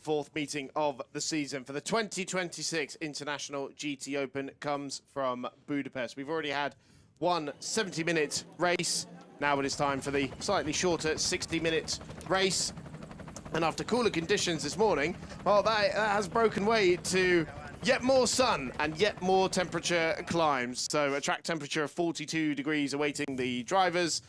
fourth meeting of the season for the 2026 International GT Open comes from Budapest. We've already had one 70-minute race. Now it is time for the slightly shorter 60-minute race. And after cooler conditions this morning, well, that has broken way to yet more sun and yet more temperature climbs. So a track temperature of 42 degrees awaiting the drivers.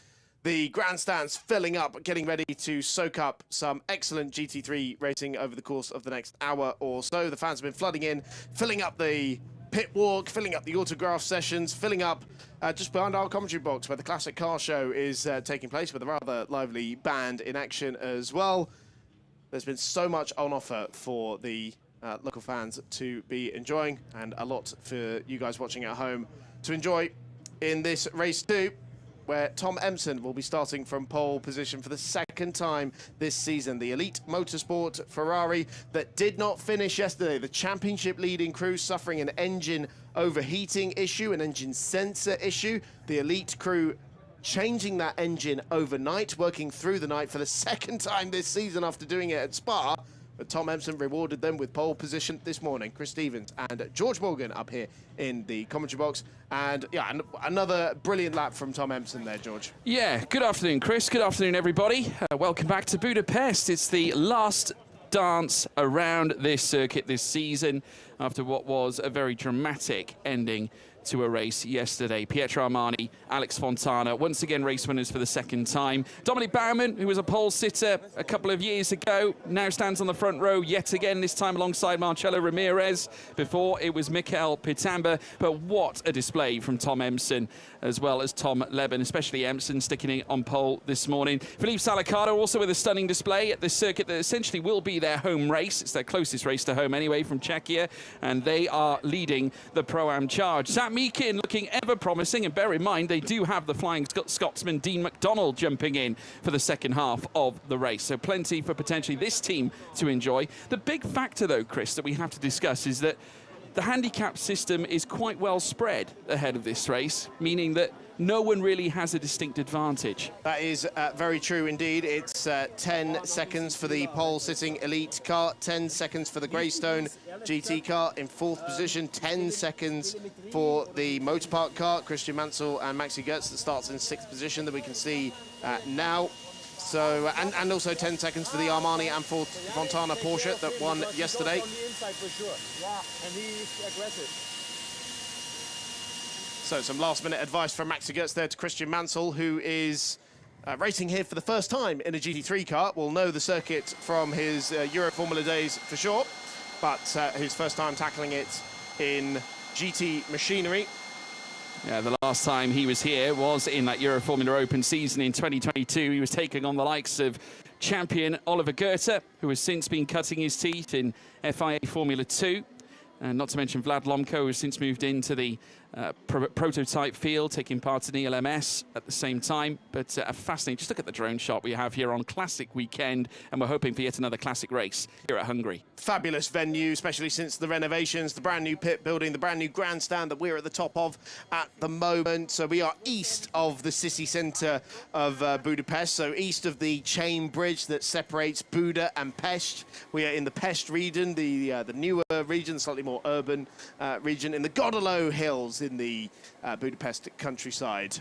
The grandstands filling up, getting ready to soak up some excellent GT3 racing over the course of the next hour or so. The fans have been flooding in, filling up the pit walk, filling up the autograph sessions, filling up just behind our commentary box where the classic car show is taking place with a rather lively band in action as well. There's been so much on offer for the local fans to be enjoying, and a lot for you guys watching at home to enjoy in this race too, where Tom Empson will be starting from pole position for the second time this season. The elite motorsport Ferrari that did not finish yesterday. The championship leading crew suffering an engine overheating issue, an engine sensor issue. The elite crew changing that engine overnight, working through the night for the second time this season after doing it at Spa. But Tom Empson rewarded them with pole position this morning. Chris Stevens and George Morgan up here in the commentary box. And yeah, another brilliant lap from Tom Empson there, George. Yeah, good afternoon, Chris. Good afternoon, everybody. Welcome back to Budapest. It's the last dance around this circuit this season after what was a very dramatic ending to a race yesterday. Pietro Armani, Alex Fontana, once again race winners for the second time. Dominic Baumann, who was a pole sitter a couple of years ago, now stands on the front row yet again, this time alongside Marcelo Ramirez. Before, it was Michael Pitamba. But what a display from Tom Empson, as well as Tom Leben, especially Empson sticking it on pole this morning. Philippe Salacado also with a stunning display at this circuit that essentially will be their home race. It's their closest race to home anyway from Czechia, and they are leading the Pro-Am charge. Zach Meekin looking ever promising, and bear in mind they do have the Flying Scotsman Dean McDonald jumping in for the second half of the race, so plenty for potentially this team to enjoy. The big factor though, Chris, that we have to discuss is that the handicap system is quite well spread ahead of this race, meaning that no one really has a distinct advantage. That is very true indeed. It's 10 seconds for the pole-sitting elite car, 10 seconds for the Greystone GT car in fourth position, 10 seconds for the Motorpark car, Christian Mansell and Maxi Goetz, that starts in sixth position that we can see now. So, and also 10 seconds for the Armani and Fontana Porsche that won yesterday. So some last-minute advice from Maxi Goetz there to Christian Mansell, who is racing here for the first time in a GT3 car. Will know the circuit from his Euro Formula days for sure, but his first time tackling it in GT machinery. Yeah, the last time he was here was in that Euro Formula Open season in 2022. He was taking on the likes of champion Oliver Goethe, who has since been cutting his teeth in FIA Formula 2. And not to mention Vlad Lomko, who has since moved into the prototype field, taking part in ELMS at the same time. But fascinating. Just look at the drone shot we have here on Classic Weekend, and we're hoping for yet another classic race here at Hungary. Fabulous venue, especially since the renovations, the brand new pit building, the brand new grandstand that we're at the top of at the moment. So we are east of the city centre of Budapest, so east of the chain bridge that separates Buda and Pest. We are in the Pest region, the newer region, slightly more urban region, in the Godolo Hills in the Budapest countryside.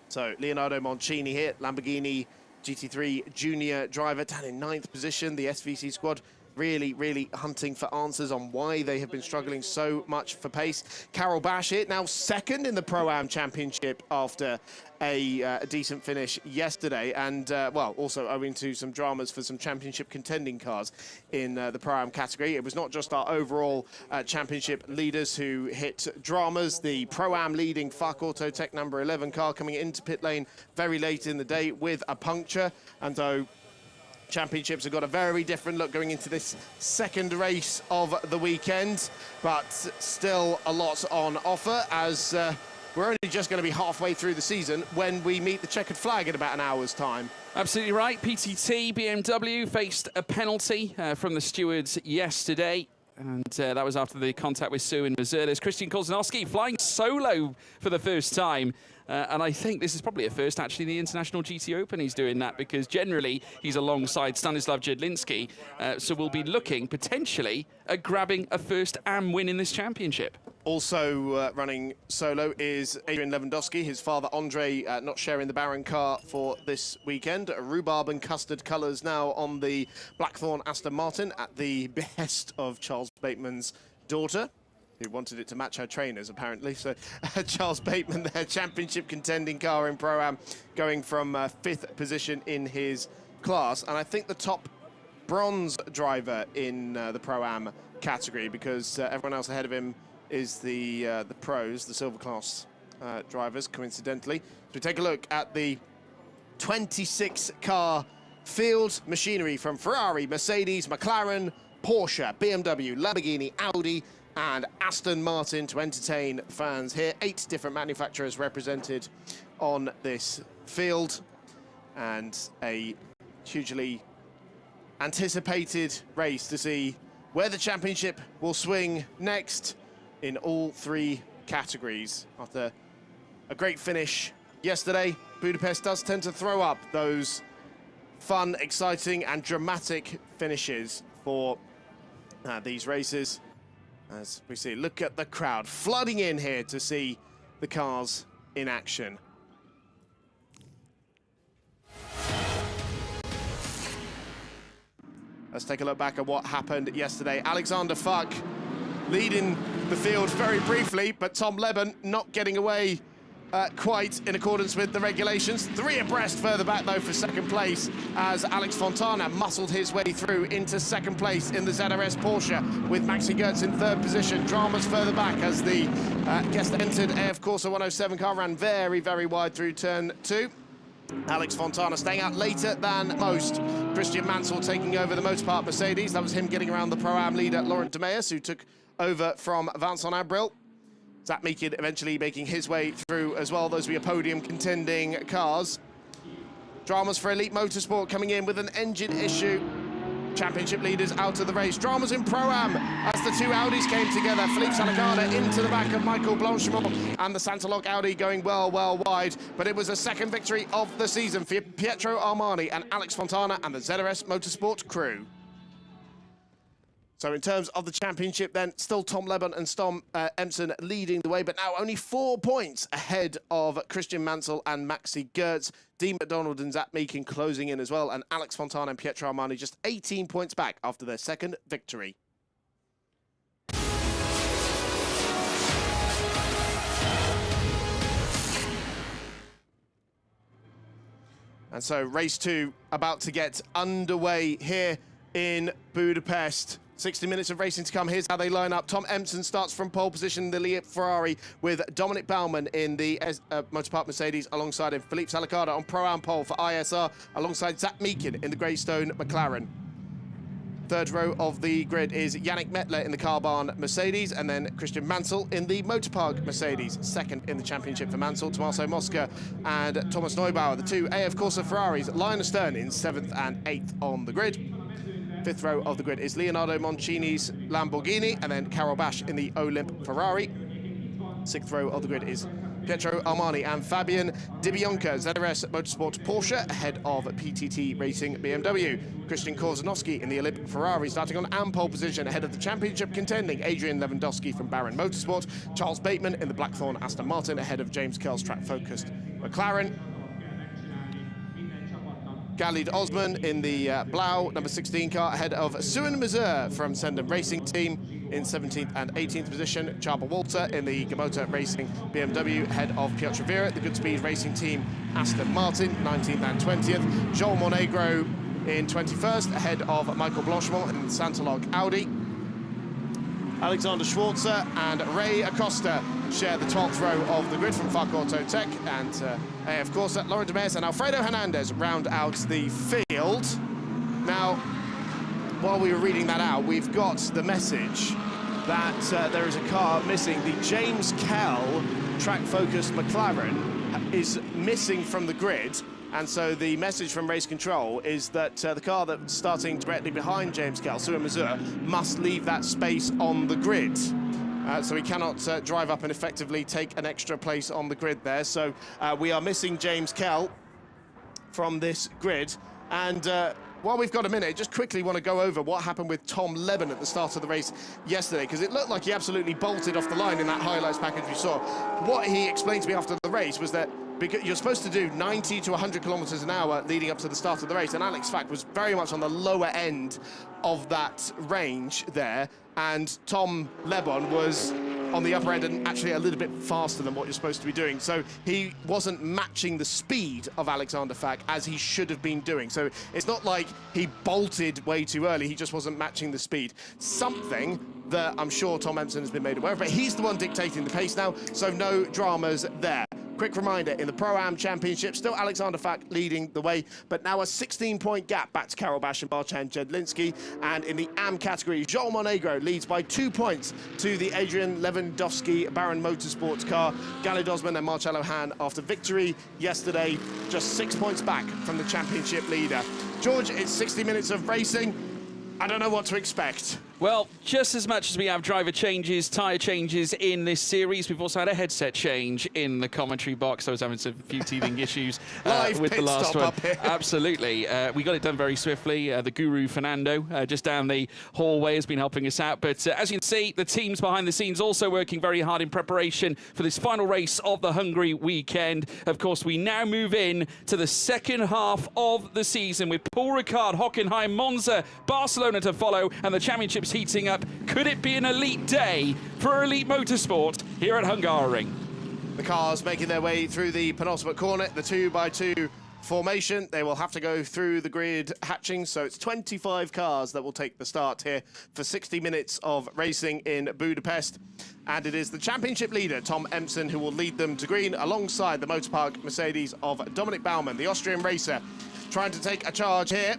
So Leonardo Moncini here, Lamborghini GT3 junior driver, down in 9th position. The SVC squad really hunting for answers on why they have been struggling so much for pace. Carol Bash here, now second in the Pro-Am Championship after a decent finish yesterday, and well, also owing to some dramas for some championship contending cars in the Pro-Am category. It was not just our overall championship leaders who hit dramas. The Pro-Am leading FAC Auto Tech number 11 car coming into pit lane very late in the day with a puncture, and so championships have got a very different look going into this second race of the weekend, but still a lot on offer, as we're only just going to be halfway through the season when we meet the checkered flag in about an hour's time. Absolutely right. PTT BMW faced a penalty from the stewards yesterday. And that was after the contact with Sue and Mazurlis. Christian Kozanowski flying solo for the first time And I think this is probably a first, actually, in the International GT Open he's doing that, because generally he's alongside Stanislav Jedlinski. So we'll be looking, potentially, at grabbing a first AM win in this championship. Also running solo is Adrian Lewandowski, his father Andre not sharing the Baron car for this weekend. Rhubarb and custard colours now on the Blackthorn Aston Martin at the behest of Charles Bateman's daughter, who wanted it to match her trainers, apparently. So Charles Bateman, their championship contending car in Pro-Am, going from 5th position in his class. And I think the top bronze driver in the Pro-Am category, because everyone else ahead of him is the pros, the silver class drivers, coincidentally. So we take a look at the 26-car field machinery from Ferrari, Mercedes, McLaren, Porsche, BMW, Lamborghini, Audi, and Aston Martin to entertain fans here. 8 different manufacturers represented on this field, and a hugely anticipated race to see where the championship will swing next in all 3 categories. After a great finish yesterday, Budapest does tend to throw up those fun, exciting and dramatic finishes for these races. As we see, look at the crowd flooding in here to see the cars in action. Let's take a look back at what happened yesterday. Alexander Fuck leading the field very briefly, but Tom Leben not getting away quite in accordance with the regulations. 3 abreast further back, though, for second place, as Alex Fontana muscled his way through into second place in the ZRS Porsche, with Maxi Goetz in 3rd position. Dramas further back as the guest entered AF Corsa 107 car ran very, very wide through turn 2. Alex Fontana staying out later than most. Christian Mansell taking over the Motorpark Mercedes. That was him getting around the Pro-Am leader, Laurent de Meus, who took over from Vincent Abril. Zach Meakin eventually making his way through as well. Those will be podium contending cars. Dramas for Elite Motorsport coming in with an engine issue. Championship leaders out of the race. Dramas in Pro-Am as the 2 Audis came together. Philippe Salacada into the back of Michael Blanchimont, and the Santaloc Audi going well wide. But it was a second victory of the season for Pietro Armani and Alex Fontana and the ZRS Motorsport crew. So in terms of the championship then, still Tom Leben and Stom Emson leading the way, but now only 4 points ahead of Christian Mansell and Maxi Goetz. Dean McDonald and Zach Meakin closing in as well, and Alex Fontana and Pietro Armani just 18 points back after their second victory. And so race 2 about to get underway here in Budapest. 60 minutes of racing to come. Here's how they line up. Tom Emson starts from pole position in the Leap Ferrari, with Dominic Baumann in the Motorpark Mercedes alongside him. Philippe Salacada on Pro-Am pole for ISR alongside Zach Meakin in the Greystone McLaren. 3rd row of the grid is Yannick Mettler in the Carbahn Mercedes, and then Christian Mansell in the Motorpark Mercedes. 2nd in the championship for Mansell, Tommaso Mosca and Thomas Neubauer. The 2 AF Corsa Ferraris, Lion Stern in 7th and 8th on the grid. 5th row of the grid is Leonardo Moncini's Lamborghini, and then Carol Basch in the Olymp Ferrari. 6th row of the grid is Pietro Armani and Fabian Di Bianca, ZRS Motorsport Porsche, ahead of PTT Racing BMW. Christian Korzanowski in the Olymp Ferrari, starting on AM pole position, ahead of the championship contending Adrian Lewandowski from Baron Motorsport. Charles Bateman in the Blackthorn Aston Martin, ahead of James Kerr's track-focused McLaren. Khalid Osman in the Blau number 16 car, ahead of Suan Mazur from Sendam Racing Team in 17th and 18th position. Chaba Walter in the Gamota Racing BMW, ahead of Piotr Vera, the Goodspeed Racing Team Aston Martin, 19th and 20th. Joel Monegro in 21st, ahead of Michael Blanchimont in the Santaloc Audi. Alexander Schwarzer and Ray Acosta share the 12th row of the grid from Fark Auto Tech, and AF Corsa, Laurent de Meus and Alfredo Hernandez round out the field. Now, while we were reading that out, we've got the message that there is a car missing. The James Kell track-focused McLaren is missing from the grid, and so the message from race control is that the car that's starting directly behind James Kell, Suan Mazur, must leave that space on the grid. So he cannot drive up and effectively take an extra place on the grid there. So we are missing James Kell from this grid. And while we've got a minute, just quickly want to go over what happened with Tom Leben at the start of the race yesterday, because it looked like he absolutely bolted off the line in that highlights package we saw. What he explained to me after the race was that because you're supposed to do 90 to 100 kilometers an hour leading up to the start of the race, and Alex Fack was very much on the lower end of that range there, and Tom Lebon was on the upper end and actually a little bit faster than what you're supposed to be doing. So he wasn't matching the speed of Alexander Fack as he should have been doing. So it's not like he bolted way too early, he just wasn't matching the speed. Something that I'm sure Tom Empson has been made aware of, but he's the one dictating the pace now, so no dramas there. Quick reminder, in the Pro-Am Championship, still Alexander Fack leading the way, but now a 16-point gap back to Karol Bash and Barchan Jedlinski. And in the Am category, Joel Monegro leads by 2 points to the Adrian Lewandowski Baron Motorsports car. Gally Dosman and Marcello Hahn, after victory yesterday, just 6 points back from the championship leader. George, it's 60 minutes of racing. I don't know what to expect. Well, just as much as we have driver changes, tyre changes in this series, we've also had a headset change in the commentary box. I was having some few teething issues with the last one. Absolutely. We got it done very swiftly. The guru, Fernando, just down the hallway, has been helping us out. But as you can see, the teams behind the scenes also working very hard in preparation for this final race of the Hungary weekend. Of course, we now move in to the second half of the season with Paul Ricard, Hockenheim, Monza, Barcelona to follow, and the championship heating up. Could it be an elite day for elite motorsport here at Hungaroring? The cars making their way through the penultimate corner, the 2x2 formation. They will have to go through the grid hatching, so it's 25 cars that will take the start here for 60 minutes of racing in Budapest. And it is the championship leader, Tom Empson, who will lead them to green alongside the Motorpark Mercedes of Dominic Baumann, the Austrian racer, trying to take a charge here.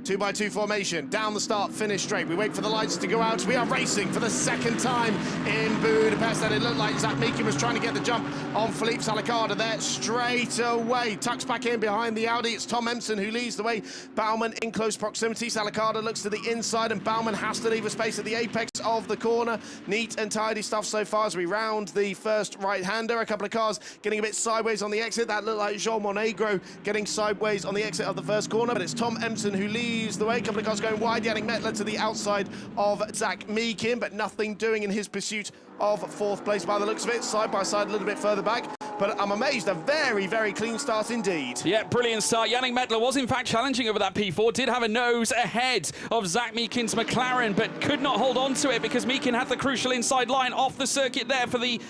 2x2 formation, down the start, finish straight. We wait for the lights to go out. We are racing for the second time in Budapest, and it looked like Zach Meekin was trying to get the jump on Philippe Salicada there straight away. Tucks back in behind the Audi. It's Tom Empson who leads the way. Baumann in close proximity. Salicada looks to the inside, and Baumann has to leave a space at the apex of the corner. Neat and tidy stuff so far as we round the first right-hander. A couple of cars getting a bit sideways on the exit. That looked like Joel Monegro getting sideways on the exit of the first corner, but it's Tom Empson who leads the way. A couple of cars going wide. Yannick Mettler to the outside of Zach Meekin, but nothing doing in his pursuit of fourth place by the looks of it. Side by side a little bit further back. But I'm amazed, a very, very clean start indeed. Yeah, brilliant start. Yannick Mettler was in fact challenging over that P4, did have a nose ahead of Zach Meekin's McLaren, but could not hold on to it because Meekin had the crucial inside line off the circuit there for the,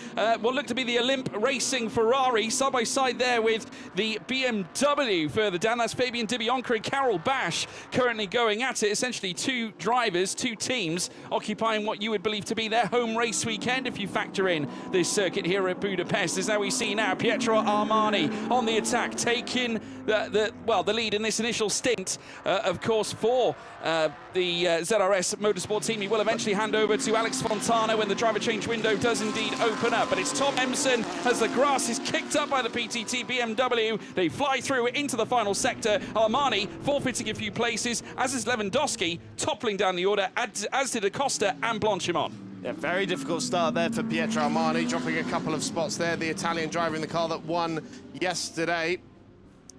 what looked to be the Olymp Racing Ferrari, side by side there with the BMW further down. That's Fabian Dibianca and Karol Bash currently going at it. Essentially two drivers, two teams occupying what you would believe to be their home race weekend if you factor in this circuit here at Budapest. As now we see now Pietro Armani on the attack, taking the lead in this initial stint, of course, for the ZRS Motorsport team. He will eventually hand over to Alex Fontana when the driver change window does indeed open up. But it's Tom Empson as the grass is kicked up by the PTT BMW. They fly through into the final sector. Armani forfeiting a few places, as is Lewandowski toppling down the order, as did Acosta and Blanchimont. Yeah, very difficult start there for Pietro Armani, dropping a couple of spots there. The Italian driver in the car that won yesterday.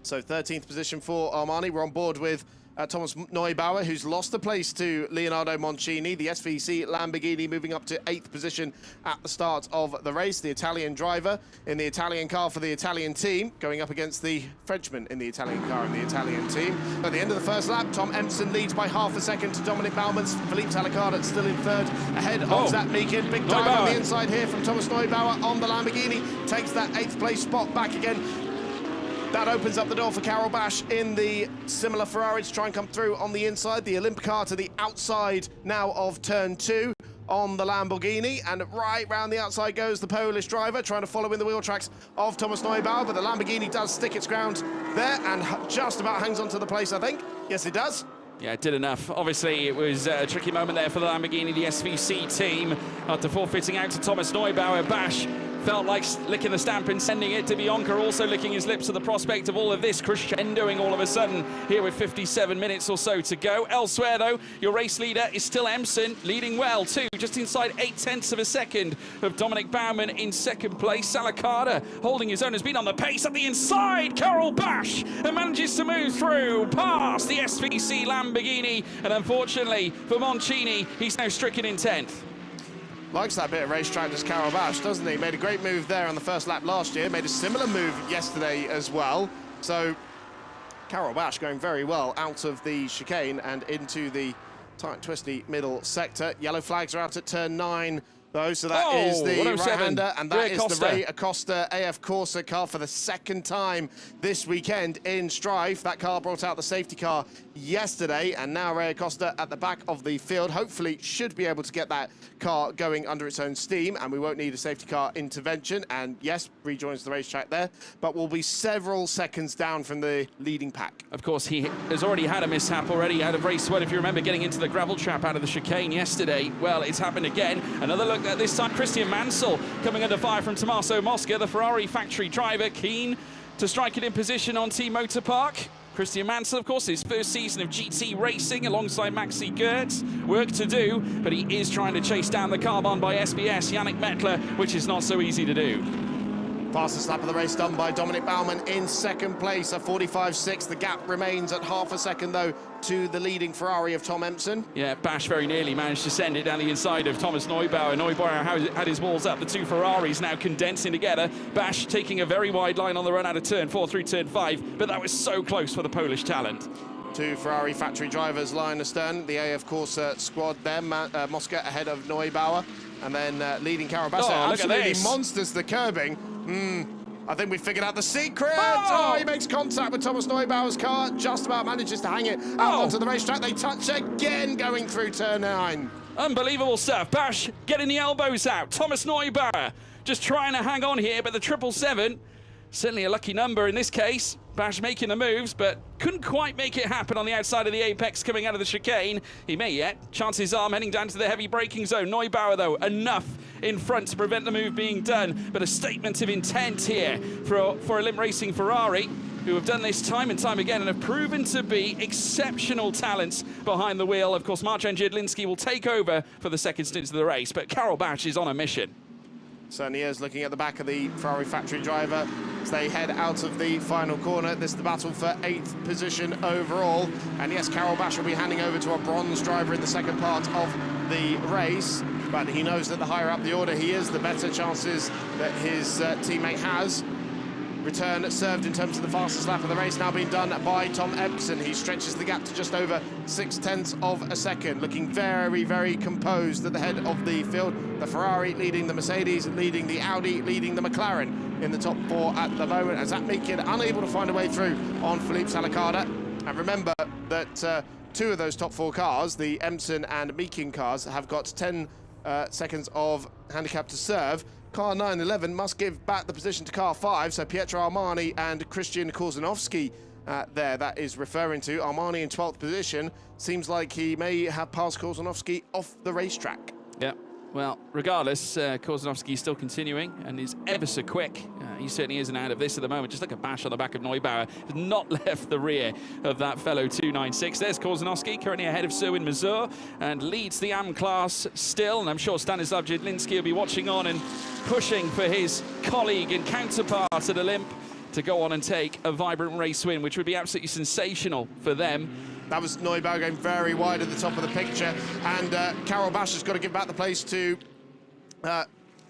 So 13th position for Armani. We're on board with Thomas Neubauer, who's lost a place to Leonardo Moncini. The SVC Lamborghini moving up to 8th position at the start of the race. The Italian driver in the Italian car for the Italian team, going up against the Frenchman in the Italian car in the Italian team. At the end of the first lap, Tom Empson leads by half a second to Dominic Baumann's Philippe Salicada still in third, ahead of Zach Meekin. Big dive on the inside here from Thomas Neubauer on the Lamborghini. Takes that 8th place spot back again. That opens up the door for Karol Bash in the similar Ferrari to try and come through on the inside. The Olymp car to the outside now of turn 2 on the Lamborghini, and right round the outside goes the Polish driver, trying to follow in the wheel tracks of Thomas Neubauer, but the Lamborghini does stick its ground there and just about hangs onto the place, I think. Yes, it does. Yeah, it did enough. Obviously, it was a tricky moment there for the Lamborghini, the SVC team, after forfeiting out to Thomas Neubauer. Bash felt like licking the stamp and sending it to Bianca, also licking his lips at the prospect of all of this crescendoing all of a sudden here with 57 minutes or so to go. Elsewhere, though, your race leader is still Emson, leading well, too, just inside 0.8 of a second of Dominic Baumann in second place. Salakada holding his own, has been on the pace at the inside. Carol Bash and manages to move through past the SVC Lamborghini, and unfortunately for Moncini, he's now stricken in 10th. Likes that bit of racetrack, does Carol Bash, doesn't he? Made a great move there on the first lap last year, made a similar move yesterday as well. So Carol Bash going very well out of the chicane and into the tight, twisty middle sector. Yellow flags are out at turn 9, though, so that is the right-hander, and that is the Ray Acosta AF Corsa car for the second time this weekend in Strife. That car brought out the safety car yesterday, and now Ray Acosta at the back of the field. Hopefully should be able to get that car going under its own steam, and we won't need a safety car intervention. And yes, rejoins the racetrack there, but will be several seconds down from the leading pack. Of course, he has already had a mishap already out of race 1. If you remember, getting into the gravel trap out of the chicane yesterday, well, it's happened again. Another look at this time, Christian Mansell coming under fire from Tommaso Mosca, the Ferrari factory driver, keen to strike it in position on Team Motor Park. Christian Mansell, of course, his first season of GT racing alongside Maxi Gertz. Work to do, but he is trying to chase down the carbon by SBS, Yannick Mettler, which is not so easy to do. Fastest lap of the race done by Dominic Baumann in second place, a 45.6. The gap remains at half a second, though, to the leading Ferrari of Tom Empson. Yeah, Bash very nearly managed to send it down the inside of Thomas Neubauer. Neubauer had his walls up. The two Ferraris now condensing together. Bash taking a very wide line on the run out of turn 4 through turn 5, but that was so close for the Polish talent. Two Ferrari factory drivers line astern, the AF Corsa squad there. Mosca ahead of Neubauer, and then leading Carol Bass. Absolutely monsters the curbing. I think we figured out the secret. Oh, he makes contact with Thomas Neubauer's car, just about manages to hang it out onto the racetrack. They touch again going through turn 9. Unbelievable stuff. Bash getting the elbows out. Thomas Neubauer just trying to hang on here, but the 777, certainly a lucky number in this case. Bash making the moves, but couldn't quite make it happen on the outside of the apex coming out of the chicane. He may yet. Chances are heading down to the heavy braking zone. Neubauer, though, enough in front to prevent the move being done. But a statement of intent here for a Limp Racing Ferrari, who have done this time and time again and have proven to be exceptional talents behind the wheel. Of course, Marcin Jedlinski will take over for the second stint of the race, but Carol Bash is on a mission. Certainly is, looking at the back of the Ferrari factory driver as they head out of the final corner. This is the battle for 8th position overall. And yes, Carol Bash will be handing over to a bronze driver in the second part of the race. But he knows that the higher up the order he is, the better chances that his teammate has. Return served in terms of the fastest lap of the race now being done by Tom Empson. He stretches the gap to just over 0.6 of a second, looking very, very composed at the head of the field. The Ferrari leading the Mercedes, leading the Audi, leading the McLaren in the top 4 at the moment, as Zach Meakin unable to find a way through on Philippe Salakada. And remember that 2 of those top 4 cars, the Empson and Meakin cars, have got 10 seconds of handicap to serve. Car 911 must give back the position to car 5, so Pietro Armani and Christian Korzanowski there, that is referring to. Armani in 12th position. Seems like he may have passed Korzanowski off the racetrack. Yeah, well, regardless, Korzanowski is still continuing and is ever so quick. He certainly isn't out of this at the moment. Just look at Bash on the back of Neubauer. Has not left the rear of that fellow 296. There's Korzanowski, currently ahead of Serwin Mazur, and leads the AM class still. And I'm sure Stanislav Jedlinski will be watching on and pushing for his colleague and counterpart at Olymp to go on and take a vibrant race win, which would be absolutely sensational for them. That was Neubauer going very wide at the top of the picture, and Carol Bash has got to give back the place to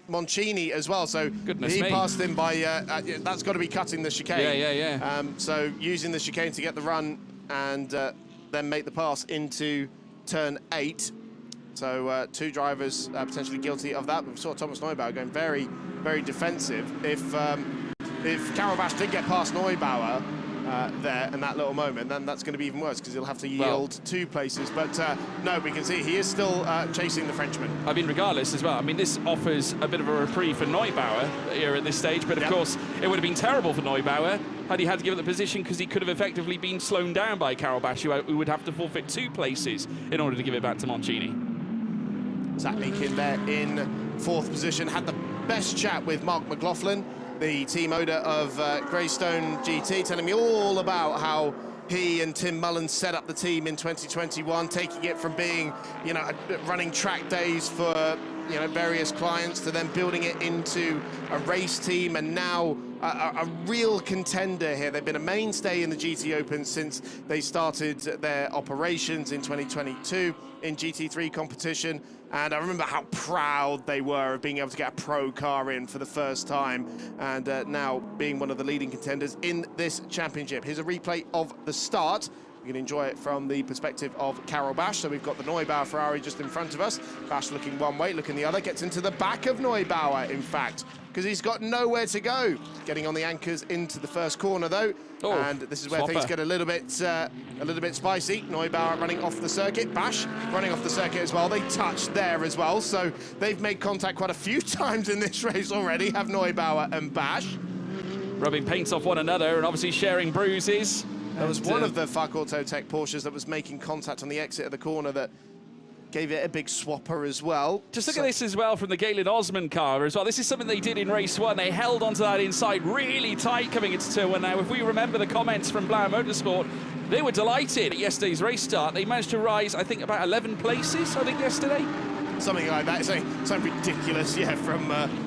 Moncini as well, so he passed him by, that's got to be cutting the chicane. Yeah. So using the chicane to get the run and then make the pass into turn 8. So 2 drivers potentially guilty of that. We saw Thomas Neubauer going very, very defensive. If Carol Bash did get past Neubauer there in that little moment, then that's going to be even worse because he'll have to yield 2 places. But no, we can see he is still chasing the Frenchman. I mean, regardless as well, I mean, this offers a bit of a reprieve for Neubauer here at this stage, but of course, it would have been terrible for Neubauer had he had to give up the position, because he could have effectively been slowed down by Carol Bash, who would have to forfeit 2 places in order to give it back to Moncini. Zach Meakin there in 4th position. Had the best chat with Mark McLaughlin, the team owner of Greystone GT, telling me all about how he and Tim Mullins set up the team in 2021, taking it from being, running track days for, various clients to then building it into a race team, and now a real contender here. They've been a mainstay in the GT Open since they started their operations in 2022 in GT3 competition. And I remember how proud they were of being able to get a pro car in for the first time, and now being one of the leading contenders in this championship. Here's a replay of the start. You can enjoy it from the perspective of Carol Bash. So we've got the Neubauer Ferrari just in front of us. Bash looking one way, looking the other, gets into the back of Neubauer, in fact, because he's got nowhere to go. Getting on the anchors into the first corner, though. Oh, and this is where things get a little bit spicy. Neubauer running off the circuit. Bash running off the circuit as well. They touched there as well. So they've made contact quite a few times in this race already, have Neubauer and Bash. Rubbing paint off one another and obviously sharing bruises. There was one of the FAC Auto Tech Porsches that was making contact on the exit of the corner that gave it a big swapper as well. Just look at this as well from the Galen Osman car as well. This is something they did in race 1. They held onto that inside really tight coming into turn 1. Now, if we remember the comments from Blair Motorsport, they were delighted at yesterday's race start. They managed to rise, I think, about 11 places, I think, yesterday. Something like that. Something ridiculous, yeah, from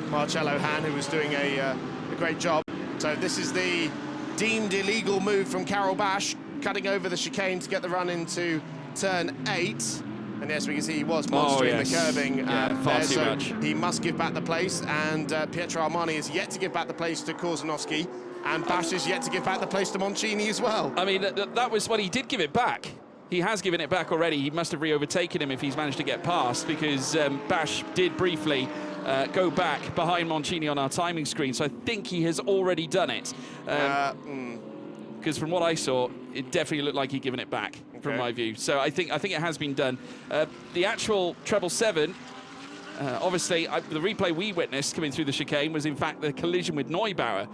Marcello Han, who was doing a great job. So this is the deemed illegal move from Carol Bash, cutting over the chicane to get the run into turn 8. And yes, we can see he was monstering the curbing far too much. He must give back the place, and Pietro Armani is yet to give back the place to Korzanowski, and Bash is yet to give back the place to Moncini as well. I mean, that was when he did give it back. He has given it back already. He must have re-overtaken him if he's managed to get past, because Bash did briefly go back behind Moncini on our timing screen, so I think he has already done it. Because from what I saw, it definitely looked like he'd given it back, from my view. So I think it has been done. The actual treble 7, obviously, the replay we witnessed coming through the chicane was in fact the collision with Neubauer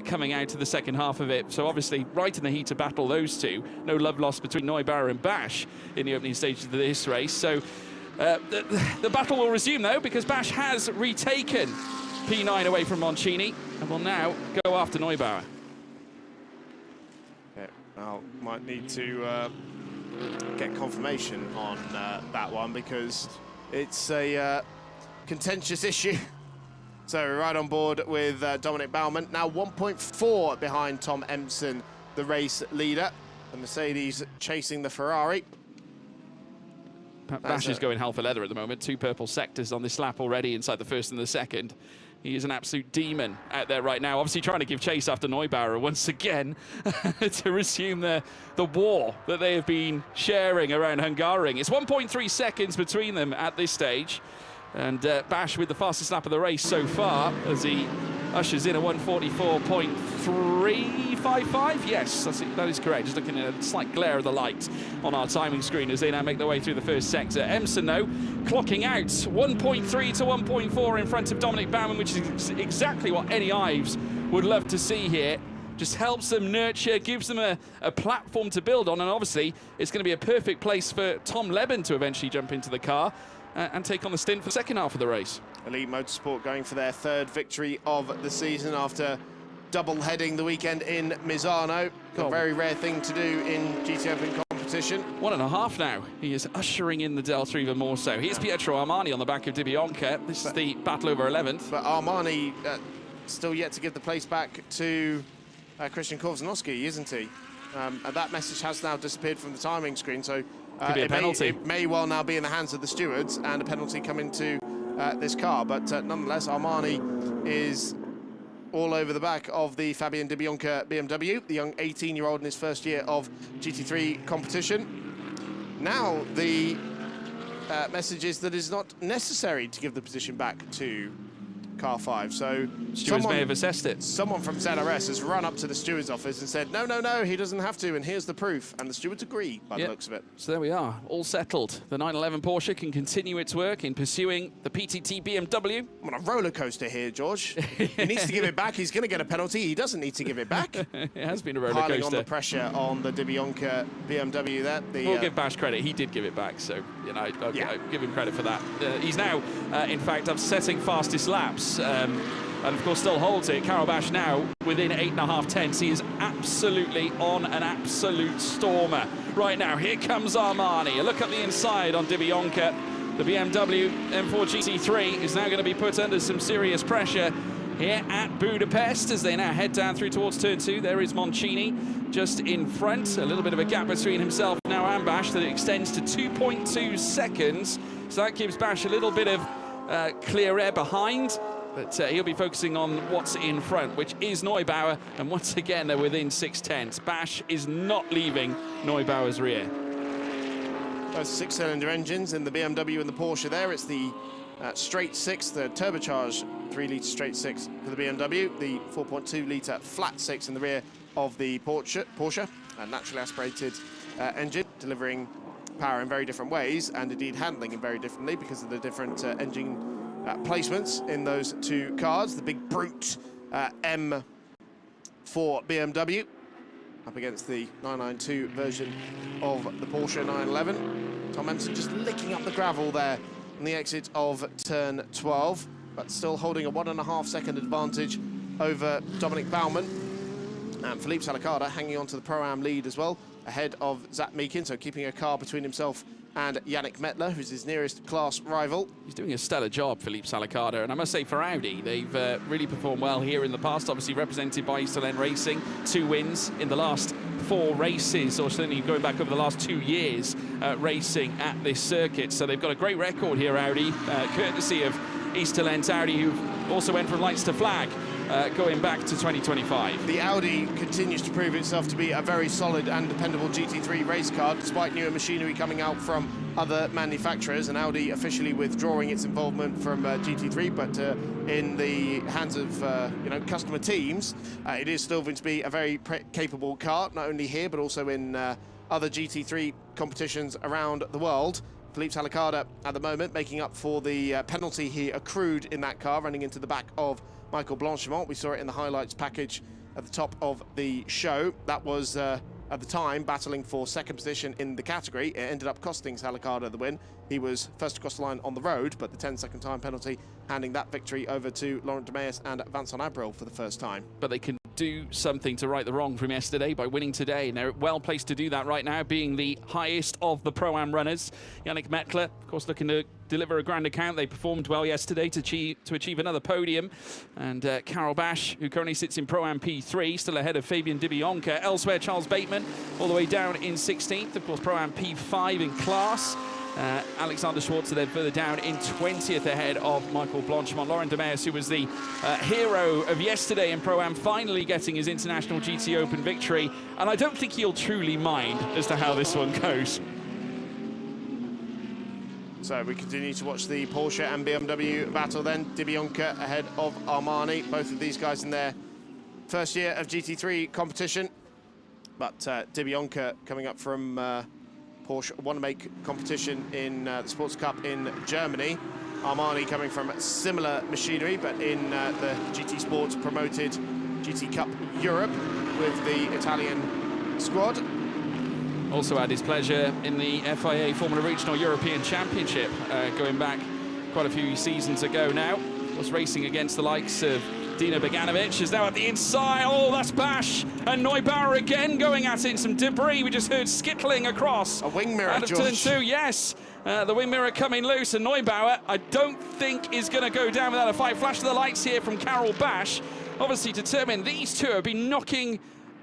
coming out to the second half of it. So obviously, right in the heat of battle, those two. No love lost between Neubauer and Bash in the opening stages of this race. So the battle will resume, though, because Bash has retaken P9 away from Moncini and will now go after Neubauer. Yeah, well, might need to get confirmation on that one, because it's a contentious issue. So we're right on board with Dominic Baumann, now 1.4 behind Tom Empson, the race leader. The Mercedes chasing the Ferrari. Bash is going hell for leather at the moment. 2 purple sectors on this lap already inside the first and the second. He is an absolute demon out there right now. Obviously trying to give chase after Neubauer once again to resume the war that they have been sharing around Hungaroring. It's 1.3 seconds between them at this stage. And Bash with the fastest lap of the race so far as he ushers in a 144.355. Yes, that is correct. Just looking at a slight glare of the light on our timing screen as they now make their way through the first sector. Empson, though, clocking out 1.3 to 1.4 in front of Dominic Baumann, which is exactly what any Ives would love to see here. Just helps them nurture, gives them a platform to build on, and obviously it's going to be a perfect place for Tom Leben to eventually jump into the car and take on the stint for the second half of the race. Elite Motorsport going for their 3rd victory of the season after double-heading the weekend in Misano. A very rare thing to do in GT Open competition. 1.5 now. He is ushering in the Delta even more so. Here's Pietro Armani on the back of Di Bianca. This is the battle over 11th. But Armani still yet to give the place back to Christian Korzanowski, isn't he? And that message has now disappeared from the timing screen, so could be a penalty. It may well now be in the hands of the stewards and a penalty coming to this car. But nonetheless, Armani is all over the back of the Fabian Di Bianca BMW, the young 18-year-old in his first year of GT3 competition. Now the message is that it's not necessary to give the position back to car 5. So Stewards may have assessed it. Someone from ZRS has run up to the steward's office and said, no, he doesn't have to, and here's the proof. And the stewards agree by the looks of it. So there we are, all settled. The 911 Porsche can continue its work in pursuing the PTT BMW. I'm on a roller coaster here, George. He needs to give it back. He's going to get a penalty. He doesn't need to give it back. It has been a roller Piling coaster. on the pressure on the Dibionka BMW there. We'll give Bash credit. He did give it back, so I'll give him credit for that. He's now, in fact, upsetting fastest laps. And of course still holds it. Karel Bash now within 8.5 tenths. He is absolutely on an absolute stormer right now. Here comes Armani. A look at the inside on Dibionka. The BMW M4 GT3 is now going to be put under some serious pressure here at Budapest as they now head down through towards turn 2. There is Moncini just in front. A little bit of a gap between himself now and Bash that extends to 2.2 seconds. So that gives Bash a little bit of clear air behind. But he'll be focusing on what's in front, which is Neubauer. And once again, they're within 6 tenths. Bash is not leaving Neubauer's rear. Both 6-cylinder engines in the BMW and the Porsche there. It's the straight 6, the turbocharged 3-litre straight 6 for the BMW. The 4.2-litre flat 6 in the rear of the Porsche. A naturally aspirated engine, delivering power in very different ways, and indeed handling it very differently because of the different engine placements in those two cars. The big brute M4 BMW up against the 992 version of the Porsche 911. Tom Empson just licking up the gravel there on the exit of turn 12, but still holding a 1.5 second advantage over Dominic Baumann. And Philippe Salacada hanging on to the Pro-Am lead as well, ahead of Zach Meakin, so keeping a car between himself and Yannick Mettler, who's his nearest class rival. He's doing a stellar job, Philippe Salacada, and I must say for Audi, they've really performed well here in the past, obviously represented by Easterland Racing. 2 wins in the last 4 races, or certainly going back over the last 2 years racing at this circuit. So they've got a great record here, Audi, courtesy of Easterland Audi, who also went from lights to flag. Going back to 2025. The Audi continues to prove itself to be a very solid and dependable GT3 race car, despite newer machinery coming out from other manufacturers, and Audi officially withdrawing its involvement from GT3, but in the hands of customer teams, it is still going to be a very capable car, not only here but also in other GT3 competitions around the world. Philippe Salacada at the moment making up for the penalty he accrued in that car, running into the back of Michael Blanchimont. We saw it in the highlights package at the top of the show. That was, at the time, battling for second position in the category. It ended up costing Salacada the win. He was first across the line on the road, but the 10-second time penalty handing that victory over to Laurent de Meus and Vincent Abril for the first time. But they can do something to right the wrong from yesterday by winning today, and they're well placed to do that right now, being the highest of the Pro-Am runners. Yannick Mettler, of course, looking to deliver a grand account. They performed well yesterday to achieve another podium. And Karel Bash, who currently sits in Pro-Am P3, still ahead of Fabian Dibionka. Elsewhere, Charles Bateman, all the way down in 16th. Of course, Pro-Am P5 in class. Alexander Schwarzer then further down in 20th ahead of Michael Blanchimont. Laurent de Meus, who was the hero of yesterday in Pro-Am, finally getting his International GT Open victory. And I don't think he'll truly mind as to how this one goes. So we continue to watch the Porsche and BMW battle then. Dibionka ahead of Armani. Both of these guys in their first year of GT3 competition. But Dibionka coming up from Porsche Wanamaker competition in the Sports Cup in Germany. Armani coming from similar machinery, but in the GT Sports promoted GT Cup Europe with the Italian squad. Also had his pleasure in the FIA Formula Regional European Championship, going back quite a few seasons ago now. Was racing against the likes of Dino Beganovic, is now at the inside. Oh, that's Bash. And Neubauer again going at it in some debris. We just heard skittling across. A wing mirror, out of turn 2, yes. The wing mirror coming loose, and Neubauer, I don't think is going to go down without a fight. Flash of the lights here from Karel Bash. Obviously determined. These two have been knocking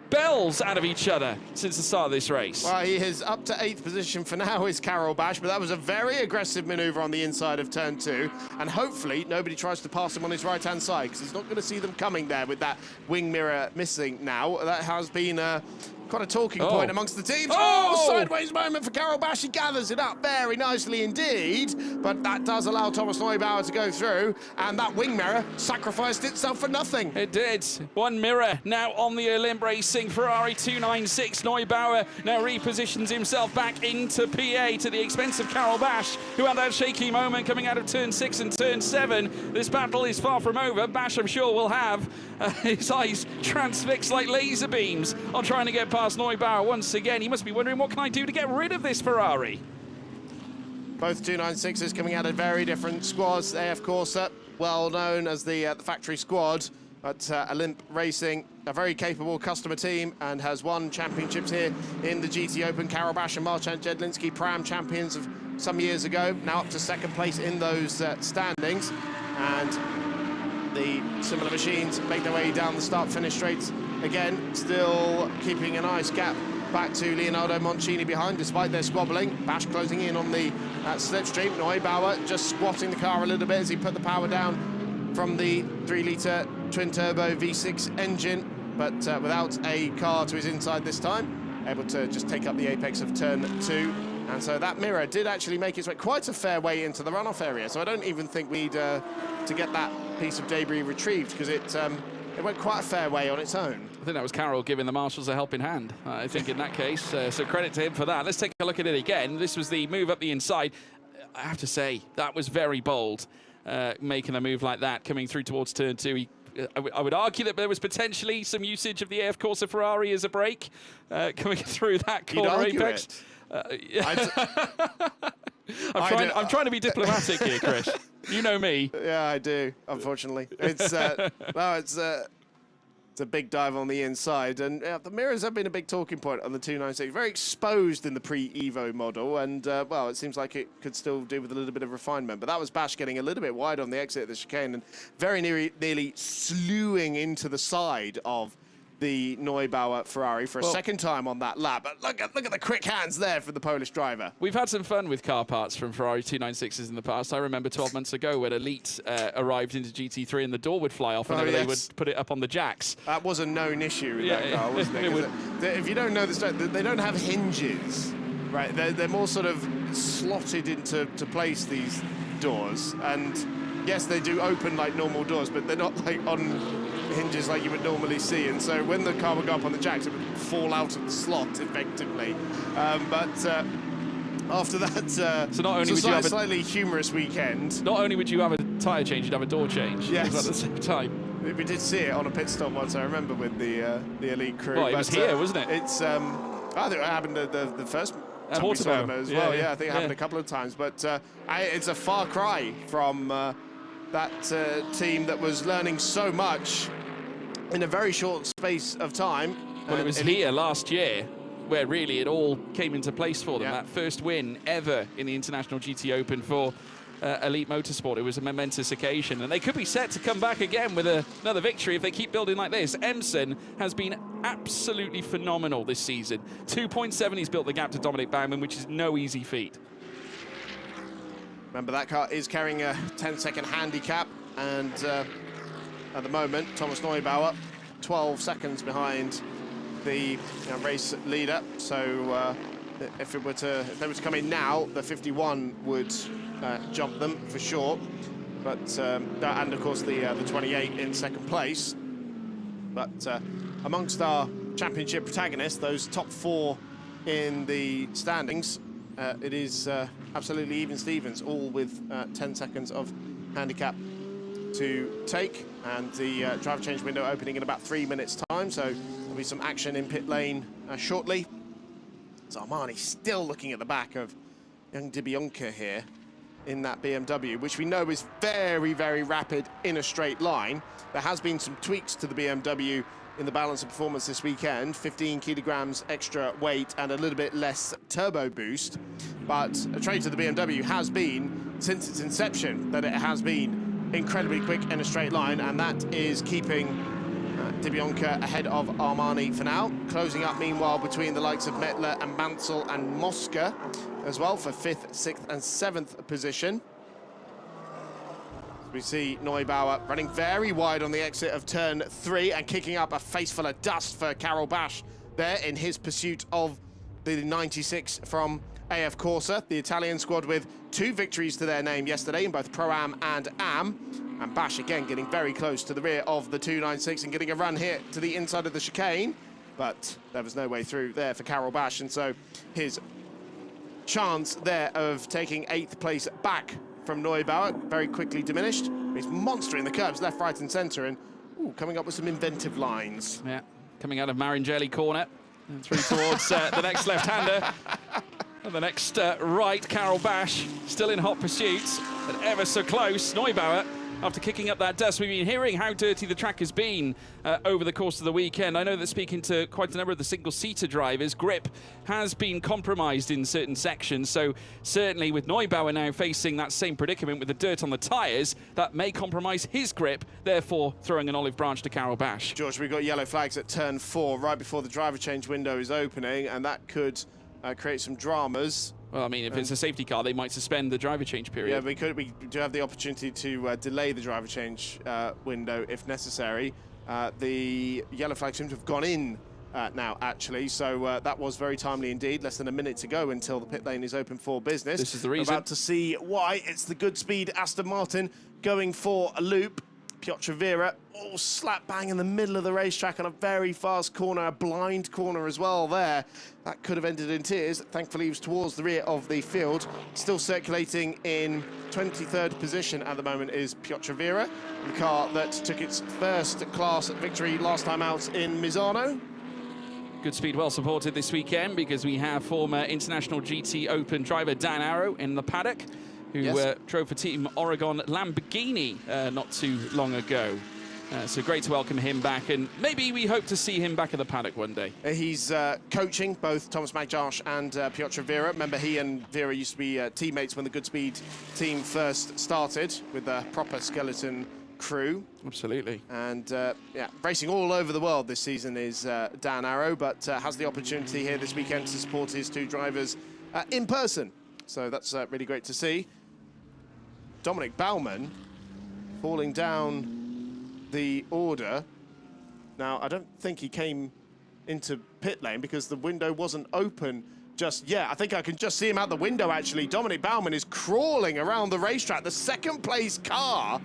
bells out of each other since the start of this race. Well, he is up to 8th position for now, is Karel Bash, but that was a very aggressive manoeuvre on the inside of turn 2, and hopefully nobody tries to pass him on his right-hand side, because he's not going to see them coming there with that wing mirror missing now. That has been quite a talking point amongst the teams. Oh! Sideways moment for Carol Bash. He gathers it up very nicely indeed, but that does allow Thomas Neubauer to go through, and that wing mirror sacrificed itself for nothing. It did. One mirror now on the Olymp Racing Ferrari 296. Neubauer now repositions himself back into PA to the expense of Carol Bash, who had that shaky moment coming out of turn 6 and turn 7. This battle is far from over. Bash, I'm sure, will have his eyes transfixed like laser beams on trying to get past Neubauer once again. He must be wondering, what can I do to get rid of this Ferrari? Both 296s coming out of very different squads. AF Corsa, well known as the factory squad, but Olymp Racing, a very capable customer team, and has won championships here in the GT Open. Karol Bash and Marcin Jedlinski, Pram champions of some years ago, now up to second place in those standings. And the similar machines make their way down the start-finish straights again, still keeping a nice gap back to Leonardo Moncini behind, despite their squabbling. Bash closing in on the slipstream. Neubauer just squatting the car a little bit as he put the power down from the 3-litre twin-turbo V6 engine, but without a car to his inside this time, able to just take up the apex of turn 2. And so that mirror did actually make its way quite a fair way into the runoff area. So I don't even think we need to get that piece of debris retrieved, because it went quite a fair way on its own. I think that was Carol giving the marshals a helping hand, I think, in that case. So credit to him for that. Let's take a look at it again. This was the move up the inside. I have to say, that was very bold, making a move like that, coming through towards turn 2. I would argue that there was potentially some usage of the AF Corsa Ferrari as a brake, coming through that corner apex. I'm trying to be diplomatic here, Chris. You know me. Yeah, I do. Unfortunately, it's it's a big dive on the inside, and the mirrors have been a big talking point on the 296. Very exposed in the pre-Evo model, and well, it seems like it could still do with a little bit of refinement. But that was Bash getting a little bit wide on the exit of the chicane and very nearly slewing into the side of the Neubauer Ferrari for a second time on that lap. But look at the quick hands there for the Polish driver. We've had some fun with car parts from Ferrari 296s in the past. I remember 12 months ago when Elite arrived into GT3 and the door would fly off whenever they would put it up on the jacks. That was a known issue with that car, wasn't it? If you don't know this, they don't have hinges, right? They're more sort of slotted into place, these doors. And yes, they do open like normal doors, but they're not like on hinges like you would normally see, and so when the car would go up on the jacks, it would fall out of the slot effectively. But after that, so not only would you have a slightly humorous weekend. Not only would you have a tyre change, you'd have a door change. Yes, at the same time. We did see it on a pit stop once, I remember, with the Elite crew. Well, it was here, wasn't it? It's I think it happened the first time we saw as well. Yeah, I think it happened a couple of times, but it's a far cry from that team that was learning so much in a very short space of time. Well, it was here last year where really it all came into place for them. Yeah. That first win ever in the International GT Open for Elite Motorsport. It was a momentous occasion, and they could be set to come back again with another victory if they keep building like this. Emson has been absolutely phenomenal this season. 2.7, he's built the gap to Dominic Baumann, which is no easy feat. Remember, that car is carrying a 10-second handicap, and at the moment, Thomas Neubauer, 12 seconds behind the race leader. So if they were to come in now, the 51 would jump them for sure. But and of course the 28 in second place. But amongst our championship protagonists, those top 4 in the standings, it is absolutely even Stevens, all with 10 seconds of handicap to take, and the driver change window opening in about 3 minutes time, so there'll be some action in pit lane shortly. So Armani still looking at the back of young DiBianca here in that BMW, which we know is very, very rapid in a straight line. There has been some tweaks to the BMW in the balance of performance this weekend, 15 kilograms extra weight and a little bit less turbo boost, but a trait of the BMW has been, since its inception, that it has been incredibly quick in a straight line, and that is keeping DiBianca ahead of Armani for now. Closing up, meanwhile, between the likes of Mettler and Mansell and Mosca as well for 5th, 6th and 7th position. We see Neubauer running very wide on the exit of turn 3 and kicking up a face full of dust for Carol Bash there in his pursuit of the 96 from AF Corsa. The Italian squad with 2 victories to their name yesterday in both Pro-Am and Am. And Bash again getting very close to the rear of the 296 and getting a run here to the inside of the chicane. But there was no way through there for Karel Bash, and so his chance there of taking 8th place back from Neubauer very quickly diminished. He's monstering the curbs left, right and centre, and coming up with some inventive lines. Yeah, coming out of Maringelli corner and through towards the next left-hander. And the next right, Karel Bash, still in hot pursuit, but ever so close. Neubauer, after kicking up that dust, we've been hearing how dirty the track has been over the course of the weekend. I know that speaking to quite a number of the single-seater drivers, grip has been compromised in certain sections. So certainly with Neubauer now facing that same predicament with the dirt on the tyres, that may compromise his grip, therefore throwing an olive branch to Karel Bash. George, we've got yellow flags at turn 4 right before the driver change window is opening, and that could create some dramas. Well, I mean, if it's a safety car, they might suspend the driver change period. Yeah, we do have the opportunity to delay the driver change window if necessary. The yellow flag seems to have gone in now, actually, so that was very timely indeed. Less than a minute to go until the pit lane is open for business. This is the reason. About to see why. It's the good speed Aston Martin going for a loop. Piotr Vera, slap bang in the middle of the racetrack on a very fast corner, a blind corner as well there. That could have ended in tears. Thankfully, he was towards the rear of the field. Still circulating in 23rd position at the moment is Piotr Vera, the car that took its first class victory last time out in Misano. Good speed, well supported this weekend, because we have former International GT Open driver Dan Arrow in the paddock, who drove for Team Oregon Lamborghini not too long ago. So great to welcome him back, and maybe we hope to see him back in the paddock one day. He's coaching both Thomas Magdarsh and Piotr Vera. Remember, he and Vera used to be teammates when the Good Speed team first started with a proper skeleton crew. Absolutely. And yeah, racing all over the world this season is Dan Arrow, but has the opportunity here this weekend to support his 2 drivers in person. So that's really great to see. Dominic Baumann falling down the order. Now, I don't think he came into pit lane because the window wasn't open just yet. I think I can just see him out the window, actually. Dominic Baumann is crawling around the racetrack. The second place car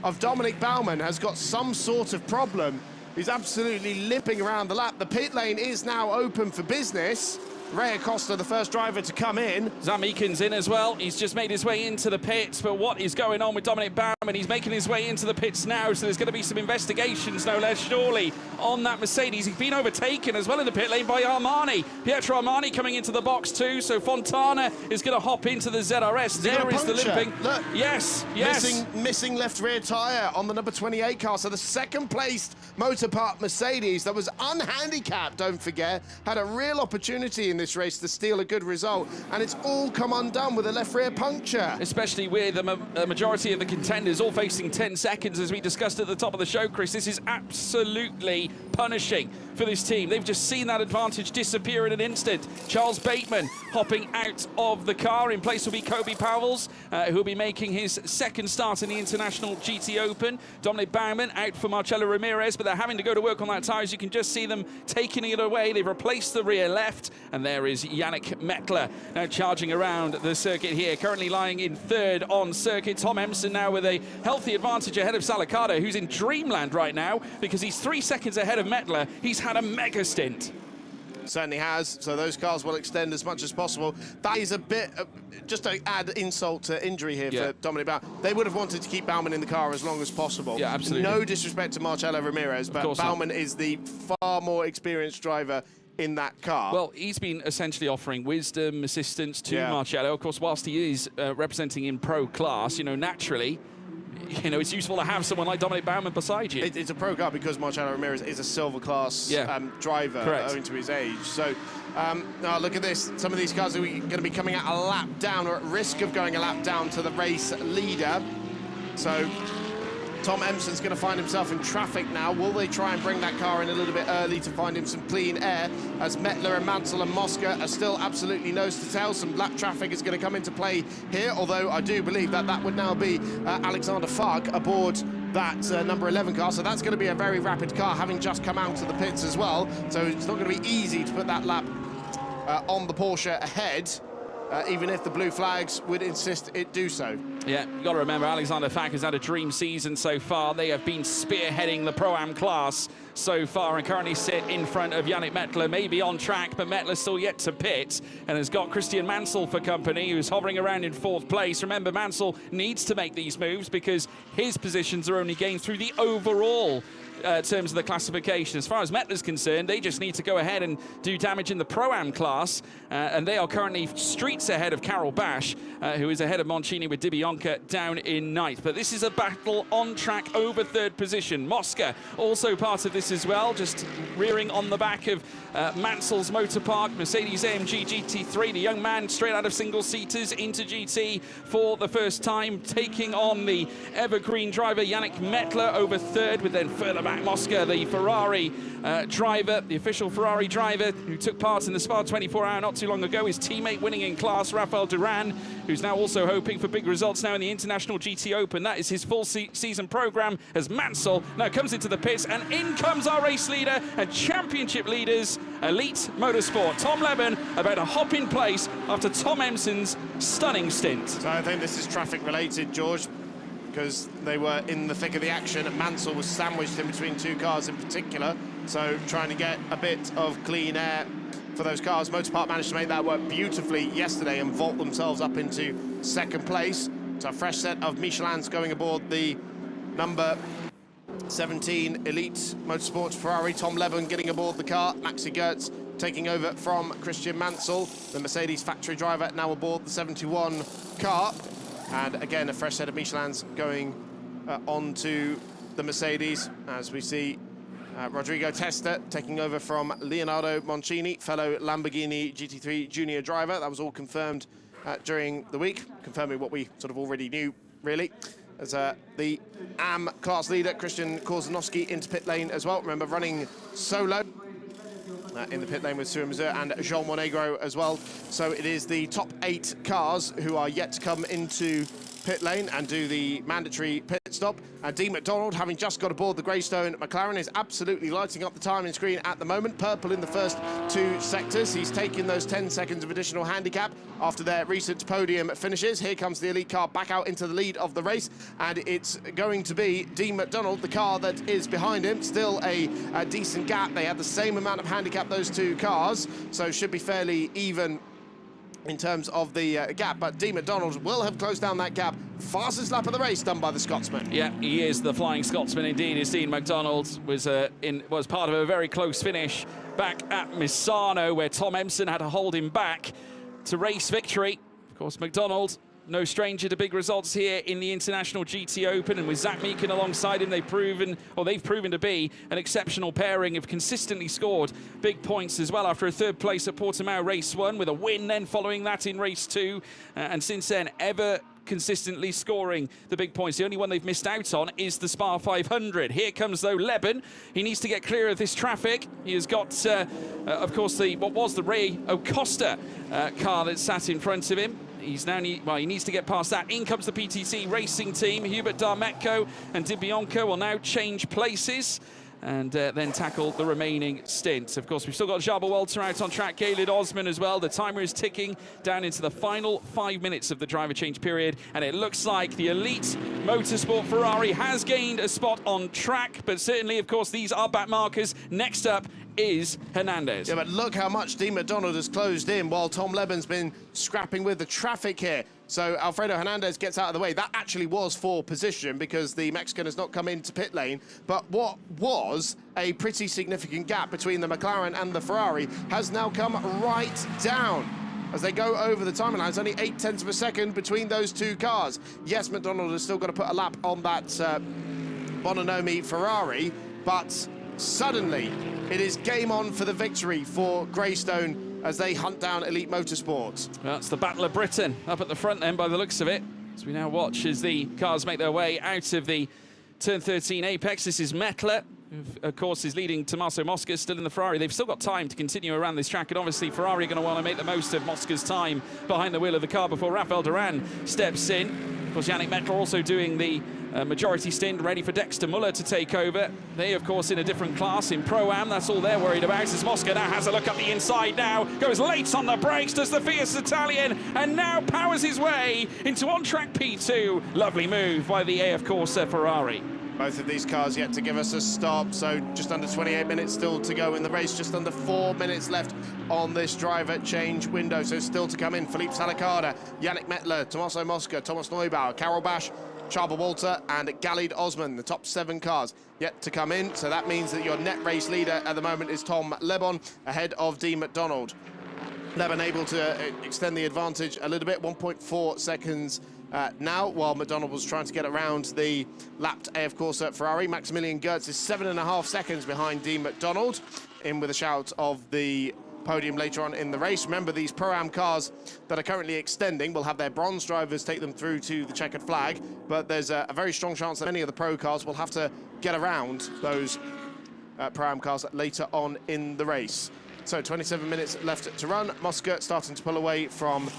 of Dominic Baumann has got some sort of problem. He's absolutely limping around the lap. The pit lane is now open for business. Ray Acosta, the first driver to come in. Sam Eakin's in as well. He's just made his way into the pits. But what is going on with Dominic Baumann? He's making his way into the pits now, so there's going to be some investigations, no less, surely, on that Mercedes. He's been overtaken as well in the pit lane by Armani. Pietro Armani coming into the box too, so Fontana is going to hop into the ZRS. There is the limping. Look. Yes. Missing left rear tyre on the number 28 car. So the second-placed Motorpark Mercedes that was unhandicapped, don't forget, had a real opportunity in this race to steal a good result, and it's all come undone with a left rear puncture. Especially with a majority of the contenders all facing 10 seconds, as we discussed at the top of the show, Chris. This is absolutely punishing for this team. They've just seen that advantage disappear in an instant. Charles Bateman hopping out of the car. In place will be Kobe Powells, who'll be making his second start in the International GT Open. Dominic Baumann out for Marcelo Ramirez, but they're having to go to work on that tyre. As you can just see them taking it away. They've replaced the rear left, and there is Yannick Mettler now charging around the circuit here, currently lying in 3rd on circuit. Tom Empson now with a healthy advantage ahead of Salacado, who's in dreamland right now because he's 3 seconds ahead of Mettler. He's had a mega stint. Certainly has, so those cars will extend as much as possible. That is a bit, just to add insult to injury here for Dominic Baumann. They would have wanted to keep Baumann in the car as long as possible. Yeah, absolutely. No disrespect to Marcelo Ramirez, but Baumann is the far more experienced driver in that car. Well, he's been essentially offering wisdom, assistance to Marcello. Of course, whilst he is representing in pro class, you know, naturally, you know, it's useful to have someone like Dominic Baumann beside you. It's a pro car because Marcelo Ramirez is a silver class driver owing to his age. So, now look at this. Some of these cars are going to be coming out a lap down or at risk of going a lap down to the race leader. So, Tom Empson's going to find himself in traffic now. Will they try and bring that car in a little bit early to find him some clean air, as Mettler and Mansell and Mosca are still absolutely nose to tail? Some lap traffic is going to come into play here, although I do believe that that would now be Alexander Fark aboard that number 11 car, so that's going to be a very rapid car, having just come out of the pits as well. So it's not going to be easy to put that lap on the Porsche ahead, even if the blue flags would insist it do so. Yeah, you've got to remember, Alexander Fack has had a dream season so far. They have been spearheading the Pro-Am class so far and currently sit in front of Yannick Mettler, maybe on track, but Mettler's still yet to pit and has got Christian Mansell for company, who's hovering around in 4th place. Remember, Mansell needs to make these moves because his positions are only gained through the overall terms of the classification. As far as Mettler's concerned, they just need to go ahead and do damage in the Pro-Am class, and they are currently streets ahead of Carol Bash, who is ahead of Moncini with Di Bianca down in 9th. But this is a battle on track over 3rd position. Mosca also part of this as well, just rearing on the back of Mansell's Motor Park Mercedes-AMG GT3, the young man straight out of single-seaters into GT for the first time, taking on the evergreen driver Yannick Mettler over 3rd, with then further back Mosca, the Ferrari driver, the official Ferrari driver who took part in the Spa 24-hour not too long ago. His teammate winning in class, Rafael Duran, who's now also hoping for big results now in the International GT Open. That is his full season program as Mansell now comes into the pits, and in comes our race leader and championship leaders, Elite Motorsport. Tom Leben about to hop in place after Tom Emson's stunning stint. So I think this is traffic related, George, because they were in the thick of the action. Mansell was sandwiched in between 2 cars in particular, so trying to get a bit of clean air for those cars. Motorpark managed to make that work beautifully yesterday and vault themselves up into 2nd place. So a fresh set of Michelins going aboard the number 17 Elite Motorsports Ferrari. Tom Leben getting aboard the car. Maxi Goertz taking over from Christian Mansell, the Mercedes factory driver, now aboard the 71 car. And again, a fresh set of Michelins going onto the Mercedes, as we see Rodrigo Testa taking over from Leonardo Moncini, fellow Lamborghini GT3 junior driver. That was all confirmed during the week, confirming what we sort of already knew, really. As the AM class leader, Christian Korzanowski, into pit lane as well. Remember, running solo in the pit lane with Sur Mesure and Jean Monegro as well. So it is the top 8 cars who are yet to come into pit lane and do the mandatory pit stop. And Dean McDonald, having just got aboard the Greystone McLaren, is absolutely lighting up the timing screen at the moment. Purple in the first 2 sectors. He's taken those 10 seconds of additional handicap after their recent podium finishes. Here comes the elite car back out into the lead of the race, and it's going to be Dean McDonald, the car that is behind him. Still a decent gap. They had the same amount of handicap, those 2 cars, so should be fairly even in terms of the gap, but Dean McDonald will have closed down that gap. Fastest lap of the race done by the Scotsman. Yeah, he is the Flying Scotsman indeed. As Dean McDonald was part of a very close finish back at Misano, where Tom Emson had to hold him back to race victory. Of course, McDonald, no stranger to big results here in the International GT Open, and with Zach Meekin alongside him, they've proven to be an exceptional pairing, have consistently scored big points as well after a 3rd place at Portimao race 1, with a win then following that in race 2, and since then ever consistently scoring the big points. The only one they've missed out on is the Spa 500. Here comes, though, Leben. He needs to get clear of this traffic. He has got, of course, what was the Ray Acosta car that sat in front of him. He's now he needs to get past that. In comes the PTC racing team. Hubert Darmetko and Di Bianca will now change places and then tackle the remaining stint. Of course, we've still got Jabba Walter out on track, Gaylord Osman as well. The timer is ticking down into the final 5 minutes of the driver change period, and it looks like the Elite Motorsport Ferrari has gained a spot on track, but certainly, of course, these are back markers. Next up is Hernandez. Yeah, but look how much Dean McDonald has closed in while Tom Leben's been scrapping with the traffic here. So Alfredo Hernandez gets out of the way. That actually was for position because the Mexican has not come into pit lane. But what was a pretty significant gap between the McLaren and the Ferrari has now come right down as they go over the timing line. It's only 0.8 of a second between those 2 cars. Yes, McDonald has still got to put a lap on that Bononomi Ferrari, but suddenly it is game on for the victory for Greystone as they hunt down Elite Motorsports. That's the Battle of Britain up at the front then, by the looks of it, as we now watch as the cars make their way out of the Turn 13 apex. This is Mettler, who, of course, is leading Tommaso Mosca, still in the Ferrari. They've still got time to continue around this track, and obviously Ferrari are going to want to make the most of Mosca's time behind the wheel of the car before Rafael Duran steps in. Of course, Yannick Mettler also doing the majority stint ready for Dexter Muller to take over. They, of course, in a different class in Pro-Am. That's all they're worried about. As Mosca now has a look up the inside now. Goes late on the brakes, does the fierce Italian, and now powers his way into on-track P2. Lovely move by the AF Corsa Ferrari. Both of these cars yet to give us a stop, so just under 28 minutes still to go in the race, just under 4 minutes left on this driver change window, so still to come in. Philippe Salicada, Yannick Mettler, Tommaso Mosca, Thomas Neubauer, Karel Basch, Chaba Walter and Galid Osman, the top 7 cars yet to come in, so that means that your net race leader at the moment is Tom Lebon, ahead of Dean McDonald. Lebon able to extend the advantage a little bit, 1.4 seconds now, while McDonald was trying to get around the lapped AF Corsa Ferrari. Maximilian Gertz is 7.5 seconds behind Dean McDonald, in with a shout of the podium later on in the race. Remember, these Pro-Am cars that are currently extending will have their bronze drivers take them through to the checkered flag, but there's a very strong chance that many of the Pro cars will have to get around those Pro-Am cars later on in the race. So 27 minutes left to run. Mosca starting to pull away from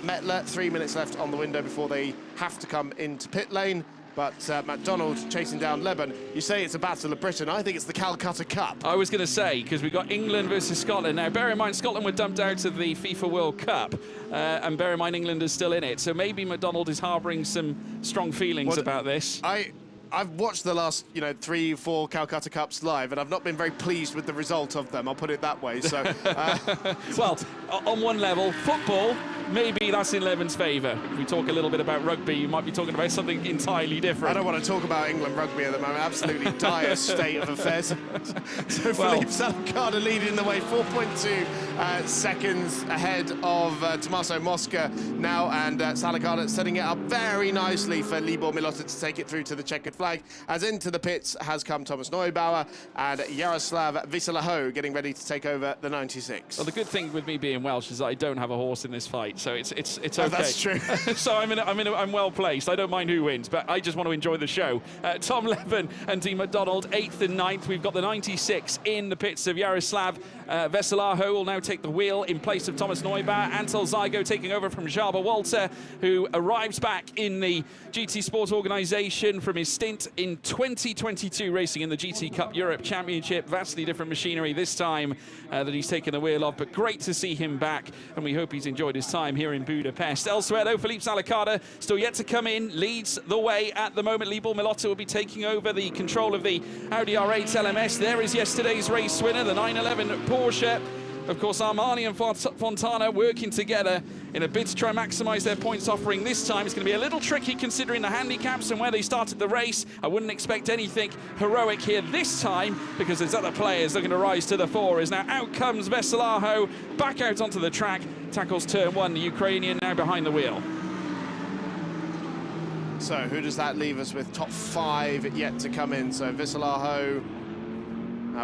Mettler. 3 minutes left on the window before they have to come into pit lane. But McDonald chasing down Lebon. You say it's a battle of Britain. I think it's the Calcutta Cup. I was going to say, because we've got England versus Scotland. Now, bear in mind, Scotland were dumped out of the FIFA World Cup. And bear in mind, England is still in it. So maybe McDonald is harbouring some strong feelings about this. I've watched the last, 3-4 Calcutta Cups live, and I've not been very pleased with the result of them. I'll put it that way. So, well, on one level, football, maybe that's in Lebon's favour. If we talk a little bit about rugby, you might be talking about something entirely different. I don't want to talk about England rugby at the moment. Absolutely dire state of affairs. So Philippe Salicada leading the way, 4.2 seconds ahead of Tommaso Mosca now, and Salicada setting it up very nicely for Libor Milota to take it through to the checkered flag. As into the pits has come Thomas Neubauer and Jaroslav Visalaho getting ready to take over the 96. Well, the good thing with me being Welsh is that I don't have a horse in this fight, so it's okay. Oh, that's true. So I'm well placed. I don't mind who wins, but I just want to enjoy the show. Tom Lebon and Dean McDonald, 8th and 9th. We've got the 96 in the pits of Jaroslav Veselaho will now take the wheel in place of Thomas Neubauer. Antel Zygo taking over from Jaba Walter, who arrives back in the GT Sport organisation from his stint in 2022 racing in the GT Cup Europe Championship. Vastly different machinery this time that he's taken the wheel of, but great to see him back, and we hope he's enjoyed his time here in Budapest. Elsewhere, though, Philippe Salicada still yet to come in, leads the way at the moment. Libor Milota will be taking over the control of the Audi R8 LMS. There is yesterday's race winner, the 911 Porsche. Of course, Armani and Fontana working together in a bid to try and maximise their points offering. This time it's going to be a little tricky considering the handicaps and where they started the race. I wouldn't expect anything heroic here this time because there's other players looking to rise to the fore. As now out comes Veselaho, back out onto the track, tackles turn 1, the Ukrainian now behind the wheel. So who does that leave us with? Top 5 yet to come in. So Veselaho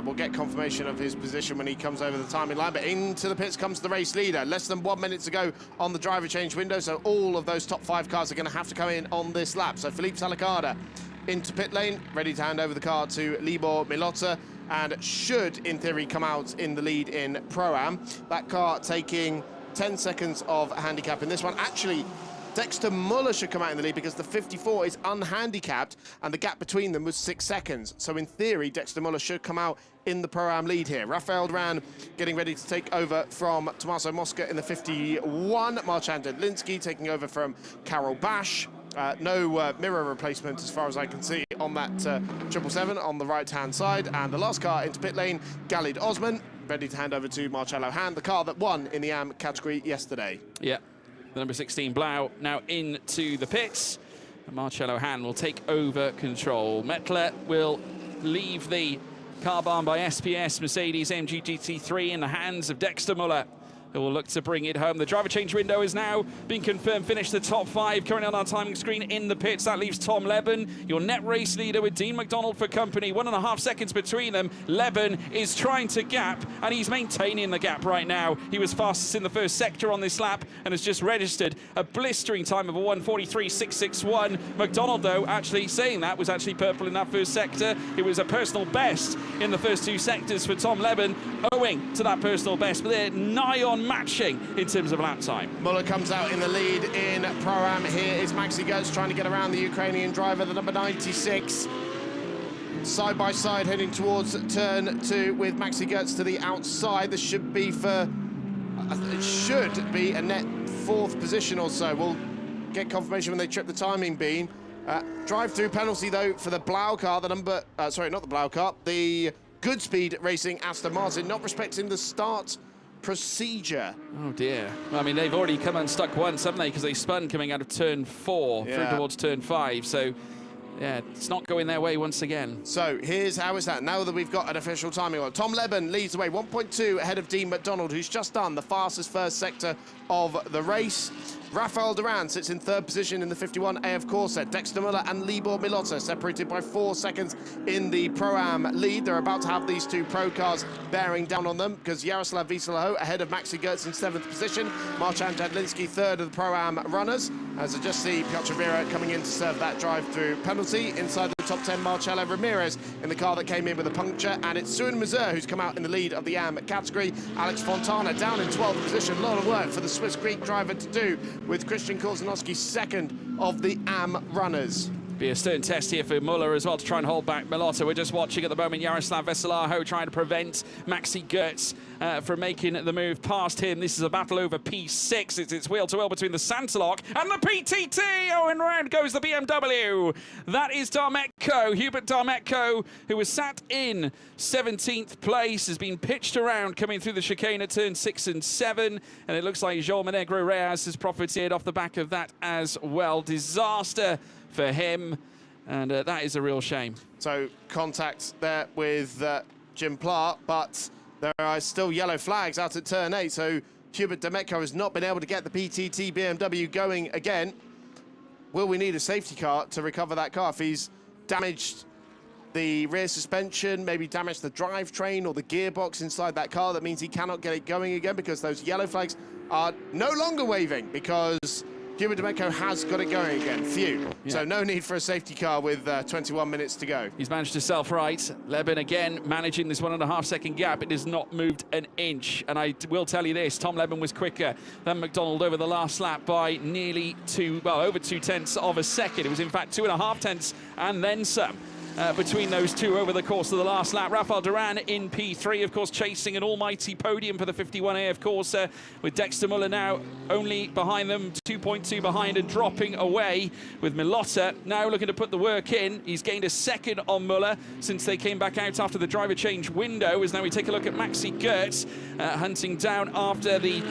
we'll get confirmation of his position when he comes over the timing line, but into the pits comes the race leader. Less than 1 minute to go on the driver change window, so all of those top 5 cars are going to have to come in on this lap. So Philippe Salicada into pit lane, ready to hand over the car to Libor Milota, and should, in theory, come out in the lead in Pro-Am. That car taking 10 seconds of handicap in this one. Actually, Dexter Muller should come out in the lead because the 54 is unhandicapped and the gap between them was 6 seconds. So in theory, Dexter Muller should come out in the Pro-Am lead here. Rafael Duran getting ready to take over from Tommaso Mosca in the 51. Marchand Jedlinski taking over from Karel Basch. No mirror replacement as far as I can see on that 777 on the right-hand side. And the last car into pit lane, Galid Osman, ready to hand over to Marcello Hand, the car that won in the AM category yesterday. Yeah. The number 16 Blau now into the pits. And Marcello Han will take over control. Mettler will leave the car barn by SPS Mercedes AMG GT3 in the hands of Dexter Muller, who will look to bring it home. The driver change window is now been confirmed. Finished the top 5 currently on our timing screen in the pits. That leaves Tom Lebon, your net race leader, with Dean McDonald for company. 1.5 seconds between them. Lebon is trying to gap, and he's maintaining the gap right now. He was fastest in the first sector on this lap and has just registered a blistering time of a 1:43.661. McDonald, though, actually saying that, was actually purple in that first sector. It was a personal best in the first 2 sectors for Tom Lebon, owing to that personal best. But they're nigh on unmatching in terms of lap time. Muller comes out in the lead in Pro-Am. Here is Maxi Götz trying to get around the Ukrainian driver, the number 96. Side by side heading towards turn 2 with Maxi Götz to the outside. This should be it should be a net 4th position or so. We'll get confirmation when they trip the timing beam. Drive-through penalty though for the Blau car, the number, sorry, not the Blau car, the Goodspeed Racing Aston Martin, not respecting the start procedure. Oh dear. I mean, they've already come unstuck once, haven't they? Because they spun coming out of turn 4 through towards turn 5. So yeah, it's not going their way once again. So here's how it's at. Now that we've got an official timing on, Tom Leben leads the way, 1.2 ahead of Dean McDonald, who's just done the fastest first sector of the race. Rafael Duran sits in 3rd position in the 51A of Corset. Dexter Muller and Libor Milota separated by 4 seconds in the Pro-Am lead. They're about to have these 2 pro cars bearing down on them because Jaroslav Wieselaho ahead of Maxi Götz in 7th position. Marcin Jadlinski 3rd of the Pro-Am runners. As I just see Piotr Vera coming in to serve that drive-through penalty. Inside the top 10, Marcelo Ramirez in the car that came in with a puncture. And it's Suin Mazur who's come out in the lead of the AM category. Alex Fontana down in 12th position. A lot of work for the Swiss Greek driver to do, with Christian Korzanowski 2nd of the AM runners. Be a stern test here for Muller as well to try and hold back Milota. We're just watching at the moment Jaroslav Veselaho trying to prevent Maxi Götz from making the move past him. This is a battle over P6. It's wheel-to-wheel between the Santaloc and the PTT. Oh, and round goes the BMW. That is Darmetko. Hubert Darmetko, who was sat in 17th place, has been pitched around coming through the chicane at turn 6 and 7. And it looks like João Monegro Reyes has profited off the back of that as well. Disaster for him, and that is a real shame. So contact there with Jim Pla, but there are still yellow flags out at turn 8, so Hubert Darmetko has not been able to get the PTT BMW going again. Will we need a safety car to recover that car? If he's damaged the rear suspension, maybe damaged the drivetrain or the gearbox inside that car, that means he cannot get it going again, because those yellow flags are no longer waving, because Hubert Darmetko has got it going again. Phew. Yeah. So no need for a safety car with 21 minutes to go. He's managed to self-right. Leben again managing this 1.5 second gap. It has not moved an inch. And I will tell you this, Tom Leben was quicker than McDonald over the last lap by nearly over 2 tenths of a second. It was in fact 2.5 tenths and then some. Between those two over the course of the last lap. Rafael Duran in P3, of course, chasing an almighty podium for the 51A, of course, with Dexter Muller now only behind them, 2.2 behind and dropping away, with Milota now looking to put the work in. He's gained a second on Muller since they came back out after the driver change window, as now we take a look at Maxi Götz hunting down after the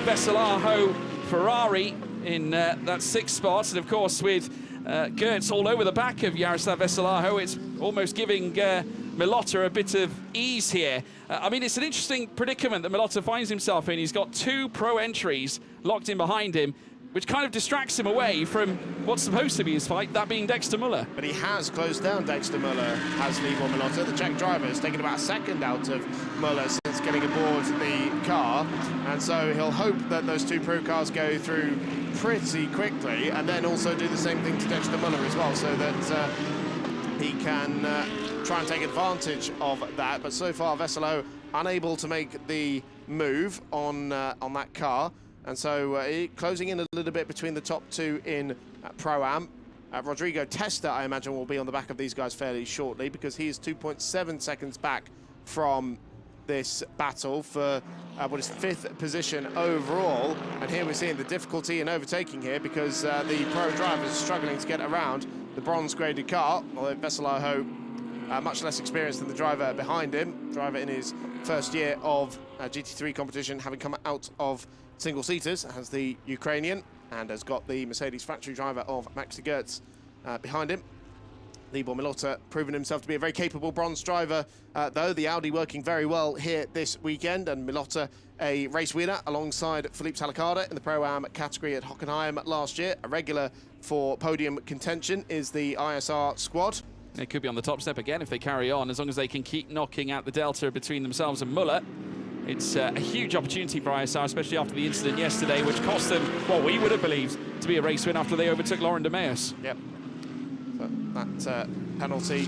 Veselaho Ferrari in that 6th spot, and of course with Götz all over the back of Jaroslav Veselaho. It's almost giving Milota a bit of ease here. I mean, it's an interesting predicament that Milota finds himself in. He's got 2 pro entries locked in behind him, which kind of distracts him away from what's supposed to be his fight, that being Dexter Muller. But he has closed down Dexter Muller, has Libor Milota. The Czech driver has taken about a second out of Muller since getting aboard the car, and so he'll hope that those 2 pro cars go through pretty quickly, and then also do the same thing to Dexter Muller as well, so that he can try and take advantage of that. But so far, Veselo unable to make the move on that car. And so closing in a little bit between the top 2 in Pro-Am. Rodrigo Testa, I imagine, will be on the back of these guys fairly shortly, because he is 2.7 seconds back from this battle for what is 5th position overall. And here we're seeing the difficulty in overtaking here, because the pro drivers are struggling to get around the bronze-graded car, although Veselaho much less experienced than the driver behind him. Driver in his first year of GT3 competition, having come out of single-seaters, has the Ukrainian, and has got the Mercedes factory driver of Maxi Götz behind him. Libor Milota proving himself to be a very capable bronze driver, though. The Audi working very well here this weekend, and Milota a race winner alongside Philippe Salacada in the Pro-Am category at Hockenheim last year. A regular for podium contention is the ISR squad. They could be on the top step again if they carry on, as long as they can keep knocking out the delta between themselves and Muller. It's a huge opportunity for ISR, especially after the incident yesterday, which cost them what we would have believed to be a race win after they overtook Laurent de Meus. Yep. But that penalty,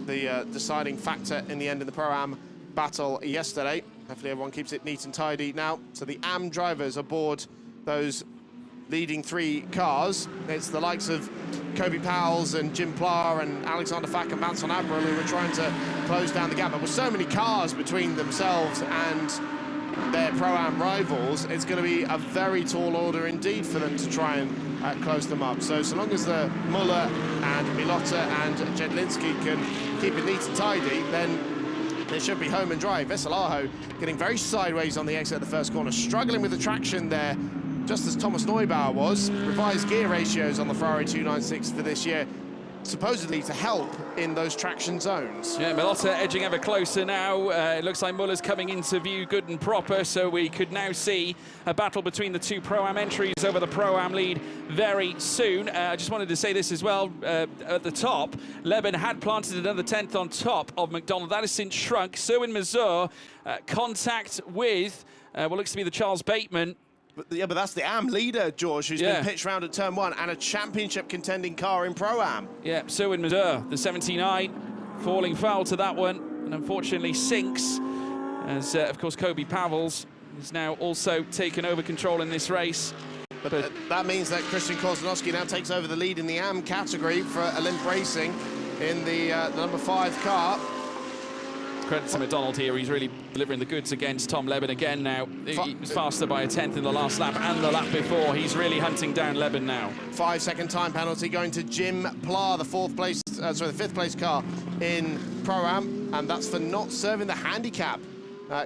the deciding factor in the end of the Pro-Am battle yesterday. Hopefully everyone keeps it neat and tidy now. So the AM drivers aboard those leading 3 cars. It's the likes of Kobe Powell's and Jim Pla and Alexander Fack and Vincent Admiral who were trying to close down the gap. But with so many cars between themselves and their Pro-Am rivals, it's going to be a very tall order indeed for them to try and close them up. So long as the Muller and Milota and Jedlinski can keep it neat and tidy, then it should be home and dry. Veselaho getting very sideways on the exit of the first corner, struggling with the traction there, just as Thomas Neubauer was. Revised gear ratios on the Ferrari 296 for this year, supposedly to help in those traction zones. Yeah, Milota edging ever closer now. It looks like Muller's coming into view good and proper, so we could now see a battle between the 2 Pro-Am entries over the Pro-Am lead very soon. I just wanted to say this as well, at the top, Leben had planted another 10th on top of McDonald. That has since shrunk. Serwin Mazur, contact with what looks to be the Charles Bateman. But that's the AM leader, George, who's been pitched round at turn 1 and a championship contending car in Pro-Am. Yeah, Serwin Mazur, the 79, falling foul to that one, and unfortunately sinks, as of course Kobe Pavels has now also taken over control in this race. But that means that Christian Kozanowski now takes over the lead in the AM category for Olymp Racing in the number 5 car. Credit to McDonald here, he's really delivering the goods against Tom Leben again now. He was faster by a 10th in the last lap and the lap before. He's really hunting down Leben now. 5-second time penalty going to Jim Pla, the 5th place car in Pro-Am, and that's for not serving the handicap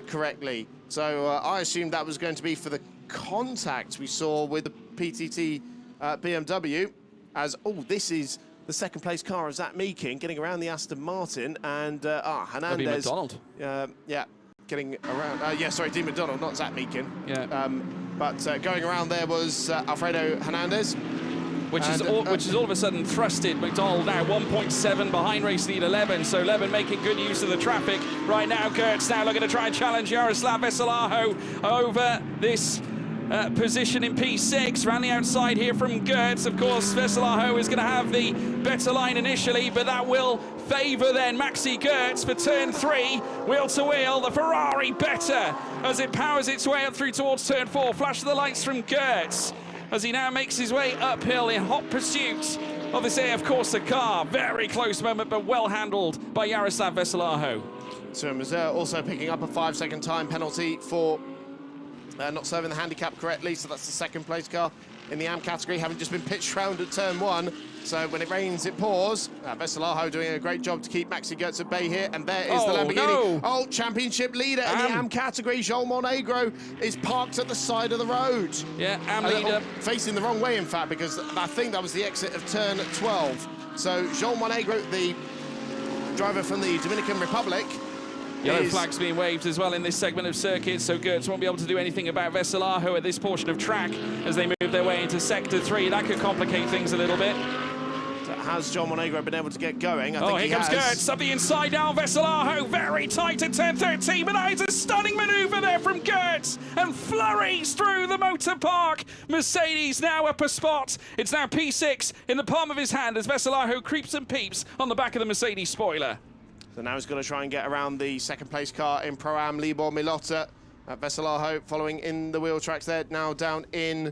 correctly. So I assumed that was going to be for the contact we saw with the PTT BMW, as, this is the 2nd place car of Zach Meakin getting around the Aston Martin, and Hernandez. McDonald. Yeah, getting around. Dean McDonald, not Zach Meakin. Yeah. But going around there was Alfredo Hernandez. Which is all of a sudden thrusted McDonald now 1.7 behind race leader Leben. So Leben making good use of the traffic right now. Gertz now looking to try and challenge Jaroslav Veselaho over this position in P6. Around the outside here from Gertz. Of course, Veselaho is going to have the better line initially, but that will favour then Maxi Gertz for turn 3. Wheel to wheel, the Ferrari better as it powers its way up through towards turn 4. Flash of the lights from Gertz as he now makes his way uphill in hot pursuit of this AF Corsa car. Very close moment, but well handled by Jaroslav Veselaho. So Mazur also picking up a 5-second time penalty for not serving the handicap correctly, so that's the 2nd place car in the AM category, having just been pitched round at turn 1. So when it rains, it pours. Veselaho doing a great job to keep Maxi Gertz at bay here, and there is the Lamborghini. No. Championship leader in the AM category, Joel Monegro, is parked at the side of the road. Yeah, AM leader. Facing the wrong way, in fact, because I think that was the exit of turn 12. So Joel Monegro, the driver from the Dominican Republic, Yellow flags being waved as well in this segment of circuit, so Gertz won't be able to do anything about Veselaho at this portion of track as they move their way into Sector 3. That could complicate things a little bit. So has John Monegro been able to get going? I think here comes Gertz up the inside now. Veselaho very tight at turn 13, but that is a stunning manoeuvre there from Gertz and flurries through the motor park. Mercedes now up a spot. It's now P6 in the palm of his hand as Veselaho creeps and peeps on the back of the Mercedes spoiler. So now he's got to try and get around the 2nd place car in Pro-Am, Libor Milota. Veselaho following in the wheel tracks there, now down in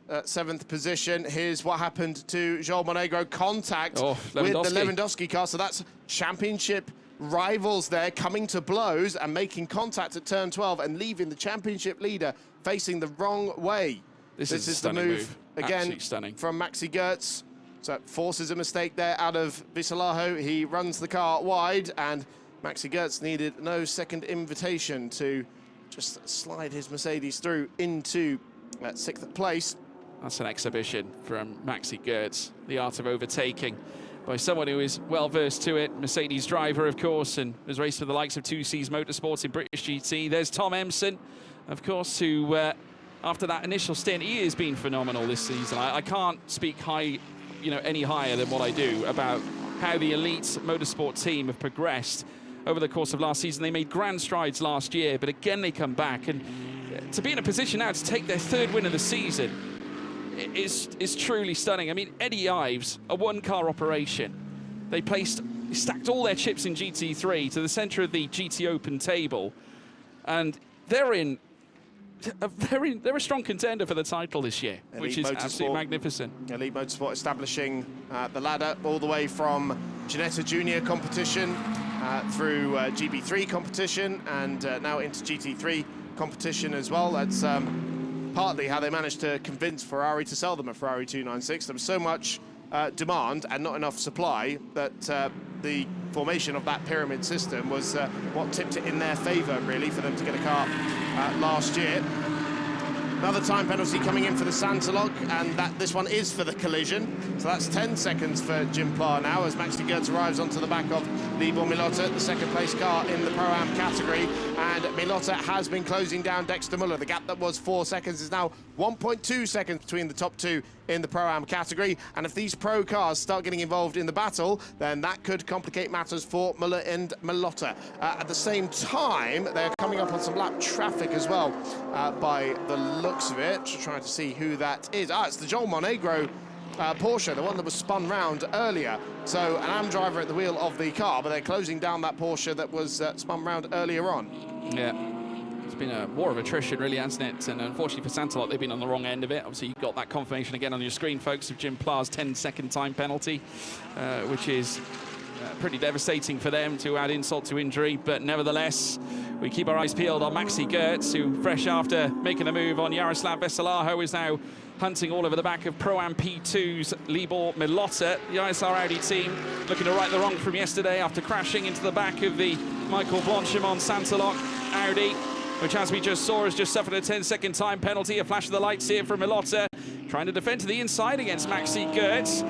7th position. Here's what happened to Joel Monegro. Contact with the Lewandowski car. So that's championship rivals there coming to blows and making contact at turn 12 and leaving the championship leader facing the wrong way. This is the move. Again from Maxi Gertz. So forces a mistake there out of Veselaho. He runs the car wide, and Maxi Gertz needed no 2nd invitation to just slide his Mercedes through into 6th place. That's an exhibition from Maxi Gertz, the art of overtaking by someone who is well versed to it. Mercedes driver, of course, and has raced with the likes of 2C's Motorsports in British GT. There's Tom Emson, of course, who after that initial stint, he has been phenomenal this season. I can't speak any higher than what I do about how the elite motorsport team have progressed over the course of last season. They made grand strides last year, but again they come back, and to be in a position now to take their 3rd win of the season is truly stunning. I mean, Eddie Ives, a 1-car operation. They placed stacked all their chips in GT3 to the centre of the GT Open table, and they're a strong contender for the title this year, which is absolutely magnificent. Elite Motorsport establishing the ladder all the way from Ginetta Junior competition through GB3 competition and now into GT3 competition as well. That's partly how they managed to convince Ferrari to sell them a Ferrari 296. There was so much demand and not enough supply that the formation of that pyramid system was what tipped it in their favour, really, for them to get a car last year. Another time penalty coming in for the Santa Lock, and this one is for the collision. So that's 10 seconds for Jim Pla now as Maxi Goetz arrives onto the back of Libor Milotta, the second place car in the Pro-Am category. And Milotta has been closing down Dexter Muller. The gap that was 4 seconds is now 1.2 seconds between the top two in the Pro-Am category. And if these pro cars start getting involved in the battle, then that could complicate matters for Muller and Milotta. At the same time, they're coming up on some lap traffic as well by the looks of it. Just trying to see who that is. It's the Joel Monegro Porsche, the one that was spun round earlier. So an AM driver at the wheel of the car, but they're closing down that Porsche that was spun round earlier on. Yeah. It's been a war of attrition, really, hasn't it? And unfortunately for Santalot, they've been on the wrong end of it. Obviously, you've got that confirmation again on your screen, folks, of Jim Pla's 10-second time penalty, which is pretty devastating for them, to add insult to injury. But nevertheless, we keep our eyes peeled on Maxi Goetz, who, fresh after making the move on Jaroslav Veselaho, is now hunting all over the back of Pro-Am P2's Libor Milotta. The ISR Audi team looking to right the wrong from yesterday after crashing into the back of the Michael Blanchimont Santaloc Audi, which, as we just saw, has just suffered a 10-second time penalty. A flash of the lights here from Milotta, trying to defend to the inside against Maxi Goetz.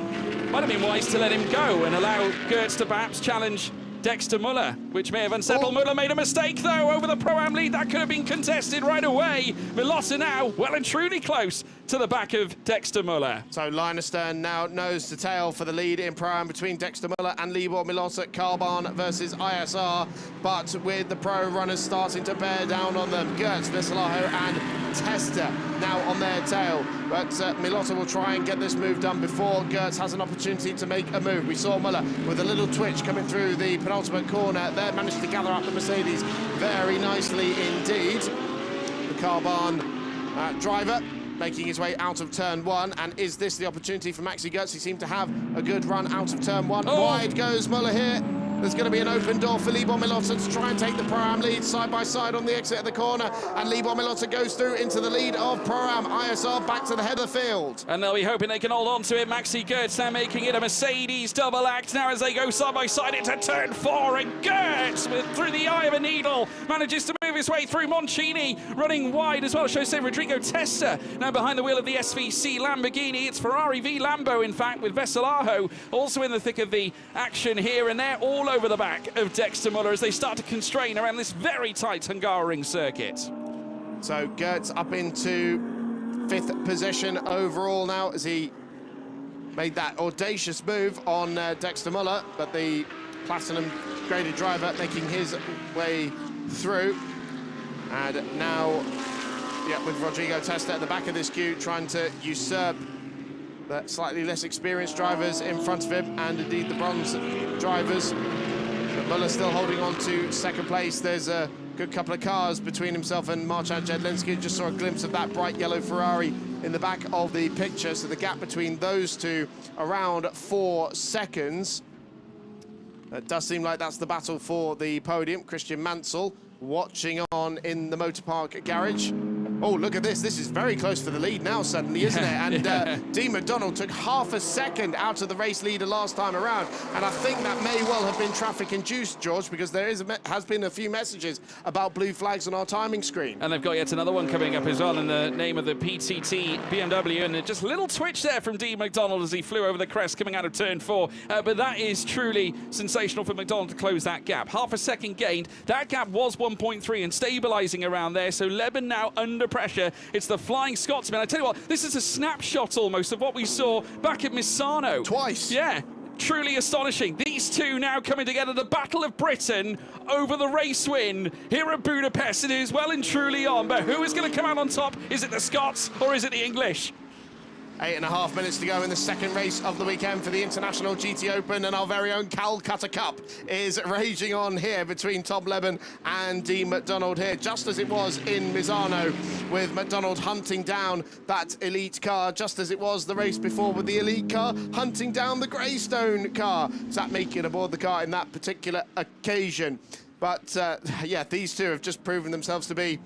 Might have been wise to let him go and allow Goetz to perhaps challenge Dexter Muller, which may have unsettled. Muller made a mistake, though, over the Pro-Am lead. That could have been contested right away. Milotta now well and truly close to the back of Dexter Muller. So Linus Stern now nose to tail for the lead in Pro-Am between Dexter Muller and Libor Milotta. Carbahn versus ISR, but with the pro runners starting to bear down on them. Goetz, Veselaho and Testa now on their tail. But Milotta will try and get this move done before Goetz has an opportunity to make a move. We saw Muller with a little twitch coming through the penultimate corner there, managed to gather up the Mercedes very nicely indeed. The Carbahn driver making his way out of turn one, and is this the opportunity for Maxi Goetz? He seemed to have a good run out of turn one. Wide goes Muller here. There's going to be an open door for Libor Milotta to try and take the Pro-Am lead side by side on the exit of the corner, and Libor Milotta goes through into the lead of Pro-Am. ISR back to the head of the field. And they'll be hoping they can hold on to it. Maxi Goetz now making it a Mercedes double act now as they go side by side into turn four, and Goetz, through the eye of a needle, manages to move his way through Moncini, running wide as well. Jose Rodrigo Testa now behind the wheel of the SVC Lamborghini. It's Ferrari v Lambo, in fact, with Veselaho also in the thick of the action here, and they're all over the back of Dexter Muller as they start to constrain around this very tight Hungaroring circuit. So Goetz up into fifth position overall now as he made that audacious move on Dexter Muller, but the platinum graded driver making his way through. And now, with Rodrigo Testa at the back of this queue, trying to usurp the slightly less experienced drivers in front of him, and indeed the bronze drivers. But Muller still holding on to second place. There's a good couple of cars between himself and Marcin Jedlinski. Just saw a glimpse of that bright yellow Ferrari in the back of the picture. So the gap between those two around 4 seconds. It does seem like that's the battle for the podium. Christian Mansell watching on in the motor park garage. Oh, look at this. This is very close for the lead now, suddenly, isn't it? And Dean McDonald took half a second out of the race leader last time around. And I think that may well have been traffic-induced, George, because there has been a few messages about blue flags on our timing screen. And they've got yet another one coming up as well in the name of the PTT BMW. And just a little twitch there from Dean McDonald as he flew over the crest coming out of turn 4. But that is truly sensational for McDonald to close that gap. Half a second gained. That gap was 1.3 and stabilising around there. So Leben now under pressure. It's the Flying Scotsman. I tell you what, this is a snapshot almost of what we saw back at Misano. Twice. Yeah. Truly astonishing. These two now coming together. The Battle of Britain over the race win here at Budapest. It is well and truly on. But who is going to come out on top? Is it the Scots or is it the English? 8.5 minutes to go in the second race of the weekend for the International GT Open, and our very own Calcutta Cup is raging on here between Tom Leben and Dean McDonald here, just as it was in Misano, with McDonald hunting down that elite car, just as it was the race before with the elite car hunting down the Greystone car. Zach Meakin aboard the car in that particular occasion. But yeah, these two have just proven themselves to be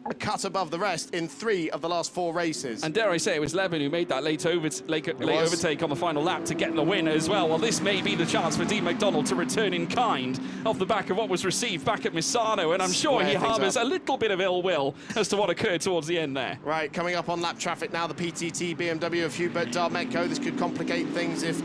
a cut above the rest in 3 of the last 4 races. And dare I say, it was Leben who made that late overtake on the final lap to get the win as well. Well, this may be the chance for Dean McDonald to return in kind off the back of what was received back at Misano, and I'm sure he harbours a little bit of ill will as to what occurred towards the end there. Right, coming up on lap traffic now, the PTT BMW of Hubert Darmetko. This could complicate things if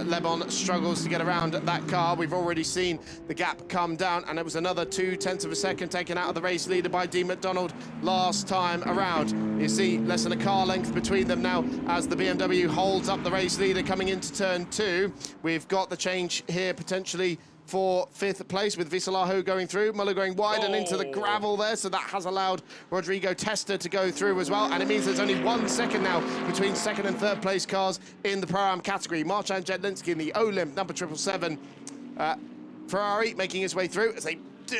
Lebon struggles to get around that car. We've already seen the gap come down, and it was another 0.2 of a second taken out of the race leader by Dean McDonald last time around. You see less than a car length between them now as the BMW holds up the race leader coming into turn 2. We've got the change here potentially for 5th place with Visalahu going through. Muller going wide and into the gravel there, so that has allowed Rodrigo Testa to go through as well, and it means there's only 1 second now between 2nd and 3rd place cars in the Pro-Am category. Marcin Jedlinski in the Olymp number 777. Ferrari making his way through as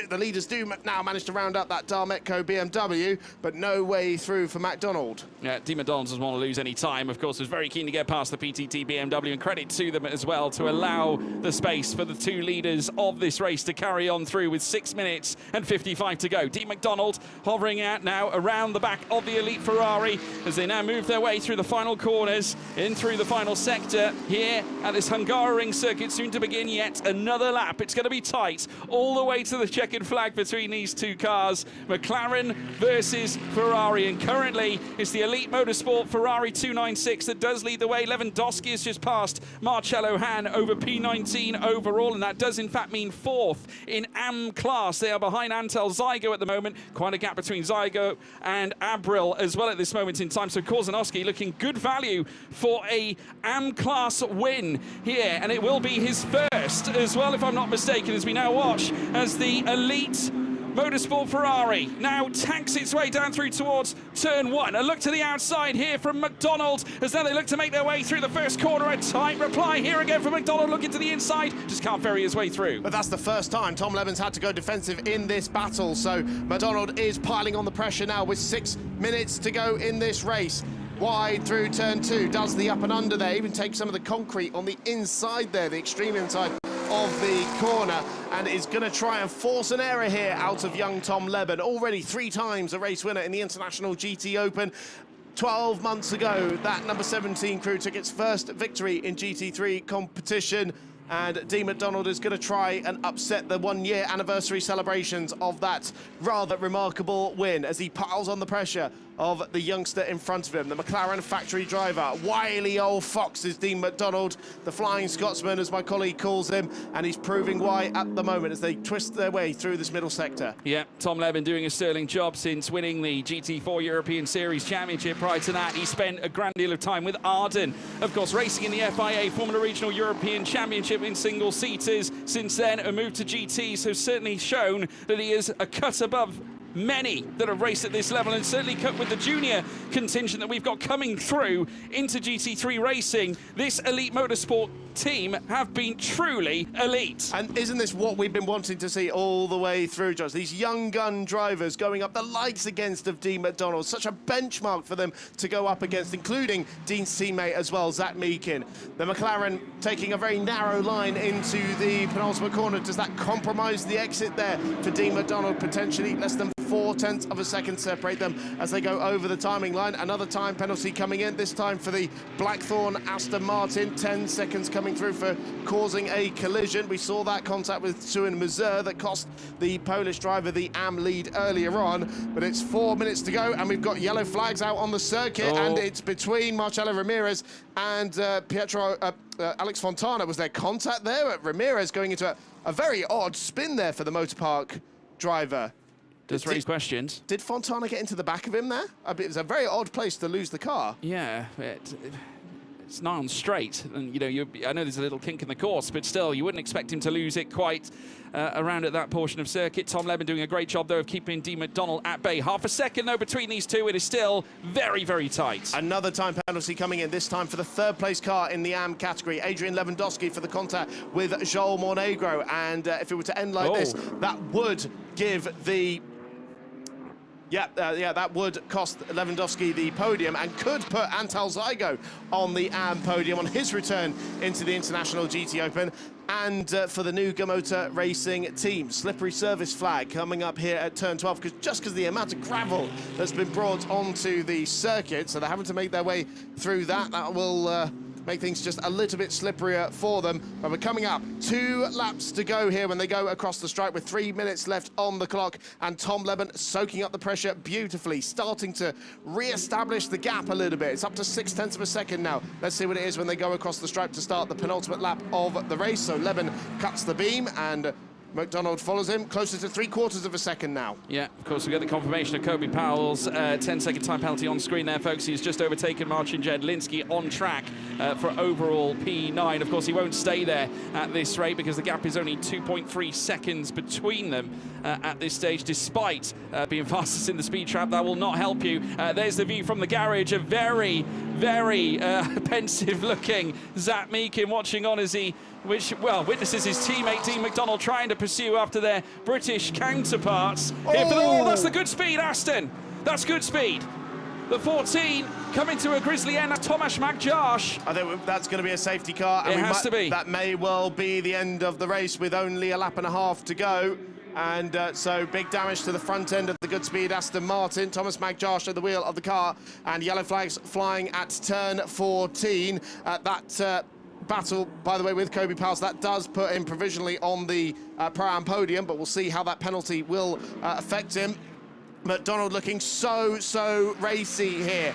the leaders do now manage to round up that Darmetko BMW, but no way through for McDonald. Yeah, Dean McDonald doesn't want to lose any time. Of course, was very keen to get past the PTT BMW, and credit to them as well to allow the space for the 2 leaders of this race to carry on through with 6 minutes and 55 to go. Dean McDonald hovering out now around the back of the elite Ferrari as they now move their way through the final corners, in through the final sector here at this Hungaroring circuit, soon to begin yet another lap. It's going to be tight all the way to the checkered flag between these 2 cars, McLaren versus Ferrari, and currently it's the Elite Motorsport Ferrari 296 that does lead the way. Lewandowski has just passed Marcello Hahn over P19 overall, and that does in fact mean 4th in AM class. They are behind Antel Zygo at the moment, quite a gap between Zygo and Abril as well at this moment in time, so Korzanowski looking good value for a AM class win here, and it will be his first as well, if I'm not mistaken, as we now watch as the Elite Motorsport Ferrari now tanks its way down through towards turn 1. A look to the outside here from McDonald as now they look to make their way through the first corner. A tight reply here again from McDonald, looking to the inside, just can't ferry his way through. But that's the first time Tom Leben's had to go defensive in this battle, so McDonald is piling on the pressure now with 6 minutes to go in this race. Wide through turn 2, does the up and under there, even takes some of the concrete on the inside there, the extreme inside of the corner, and is going to try and force an error here out of young Tom Leben, already 3 times a race winner in the International GT Open. 12 months ago, that number 17 crew took its first victory in GT3 competition, and Dean McDonald is going to try and upset the 1-year anniversary celebrations of that rather remarkable win as he piles on the pressure of the youngster in front of him, the McLaren factory driver. Wily old fox is Dean McDonald, the Flying Scotsman, as my colleague calls him, and he's proving why at the moment as they twist their way through this middle sector. Yeah, Tom Leben doing a sterling job since winning the GT4 European Series Championship. Prior to that, he spent a grand deal of time with Arden, of course, racing in the FIA Formula Regional European Championship in single-seaters. Since then, a move to GTs has certainly shown that he is a cut above many that have raced at this level, and certainly cut with the junior contingent that we've got coming through into GT3 racing. This Elite Motorsport team have been truly elite. And isn't this what we've been wanting to see all the way through, Josh? These young gun drivers going up the likes against of Dean McDonald, such a benchmark for them to go up against, including Dean's teammate as well, Zach Meakin. The McLaren taking a very narrow line into the penultimate corner. Does that compromise the exit there for Dean McDonald? Potentially less than 0.4 of a second separate them as they go over the timing line. Another time penalty coming in, this time for the Blackthorn Aston Martin. 10 seconds coming through for causing a collision. We saw that contact with Suin Mazur that cost the Polish driver the AM lead earlier on, but it's 4 minutes to go and we've got yellow flags out on the circuit, and it's between Marcelo Ramirez and Alex Fontana. Was there contact there? Ramirez going into a very odd spin there for the Motorpark driver. Does raise questions. Did Fontana get into the back of him there? I mean, it was a very odd place to lose the car. Yeah, it's nigh on straight. And, I know there's a little kink in the course, but still, you wouldn't expect him to lose it quite around at that portion of circuit. Tom Leben doing a great job, though, of keeping Dean McDonald at bay. Half a second, though, between these two. It is still very, very tight. Another time penalty coming in, this time for the third place car in the AM category. Adrian Lewandowski for the contact with Joel Monegro. And if it were to end like this, that would give the... that would cost Lewandowski the podium and could put Antal Zygo on the AM podium on his return into the International GT Open. And for the new Motor Racing team, slippery service flag coming up here at turn 12, because the amount of gravel that's been brought onto the circuit, so they're having to make their way through that. That will make things just a little bit slipperier for them. But we're coming up 2 laps to go here when they go across the stripe with 3 minutes left on the clock. And Tom Leben soaking up the pressure beautifully, starting to re-establish the gap a little bit. It's up to 0.6 of a second now. Let's see what it is when they go across the stripe to start the penultimate lap of the race. So Leben cuts the beam and McDonald follows him, closer to 3/4 of a second now. Yeah, of course, we get the confirmation of Kobe Powell's 10-second time penalty on screen there, folks. He's just overtaken Marcin Jedlinski on track for overall P9. Of course, he won't stay there at this rate because the gap is only 2.3 seconds between them at this stage, despite being fastest in the speed trap. That will not help you. There's the view from the garage. A very, very pensive-looking Zach Meakin watching on as he witnesses his teammate Dean McDonald trying to pursue after their British counterparts. That's the good speed, Aston. That's good speed. The 14 coming to a grisly end. That's Tomasz Magdziarz. I think that's going to be a safety car. It has to be. That may well be the end of the race with only a lap and a half to go. And so big damage to the front end of the good speed Aston Martin. Tomasz Magdziarz at the wheel of the car, and yellow flags flying at turn 14. That battle, by the way, with Kobe Powell, that does put him provisionally on the Pro-Am podium, but we'll see how that penalty will affect him. McDonald looking so racy here.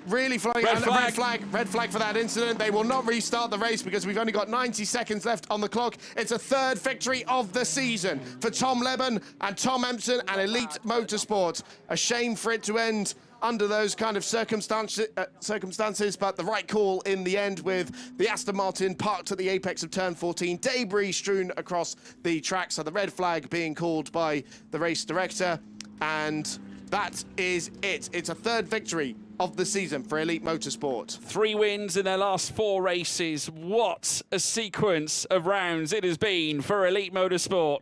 Really flying. Red flag for that incident. They will not restart the race because we've only got 90 seconds left on the clock. It's a third victory of the season for Tom Leben and Tom Empson and Elite Motorsport. A shame for it to end under those kind of circumstances, but the right call in the end, with the Aston Martin parked at the apex of turn 14, debris strewn across the track, so the red flag being called by the race director, and that is it. It's a third victory of the season for Elite Motorsport. 3 wins in their last 4 races. What a sequence of rounds it has been for Elite Motorsport.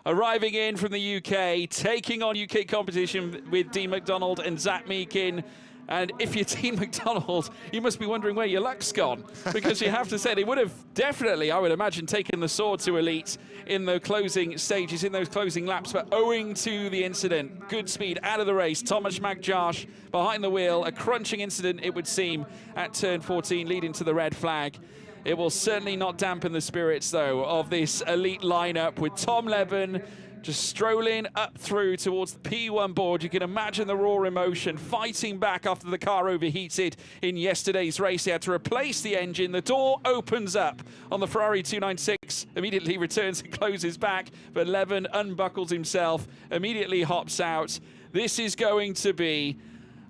Arriving in from the UK, taking on UK competition with Dean McDonald and Zach Meakin. And if you're Dean McDonald, you must be wondering where your luck's gone, because you have to say they would have definitely, I would imagine, taken the sword to Elite in the closing stages, in those closing laps. But owing to the incident, good speed out of the race, Tomasz Magdziarz behind the wheel, a crunching incident, it would seem, at turn 14, leading to the red flag. It will certainly not dampen the spirits, though, of this Elite lineup, with Tom Leben just strolling up through towards the P1 board. You can imagine the raw emotion, fighting back after the car overheated in yesterday's race. He had to replace the engine. The door opens up on the Ferrari 296, immediately returns and closes back, but Leben unbuckles himself, immediately hops out. This is going to be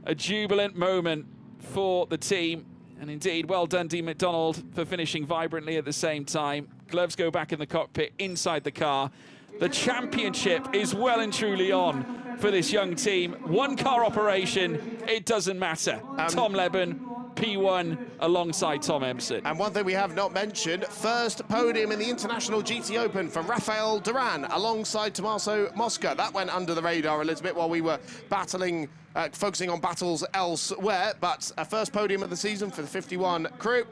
a jubilant moment for the team. And indeed, well done, Dean McDonald, for finishing vibrantly at the same time. Gloves go back in the cockpit, inside the car. The championship is well and truly on for this young team. 1 car operation, it doesn't matter. Tom Leben, P1 alongside Tom Empson. And one thing we have not mentioned, first podium in the International GT Open for Rafael Duran alongside Tommaso Mosca. That went under the radar a little bit while we were battling, focusing on battles elsewhere, but a first podium of the season for the 51 crew.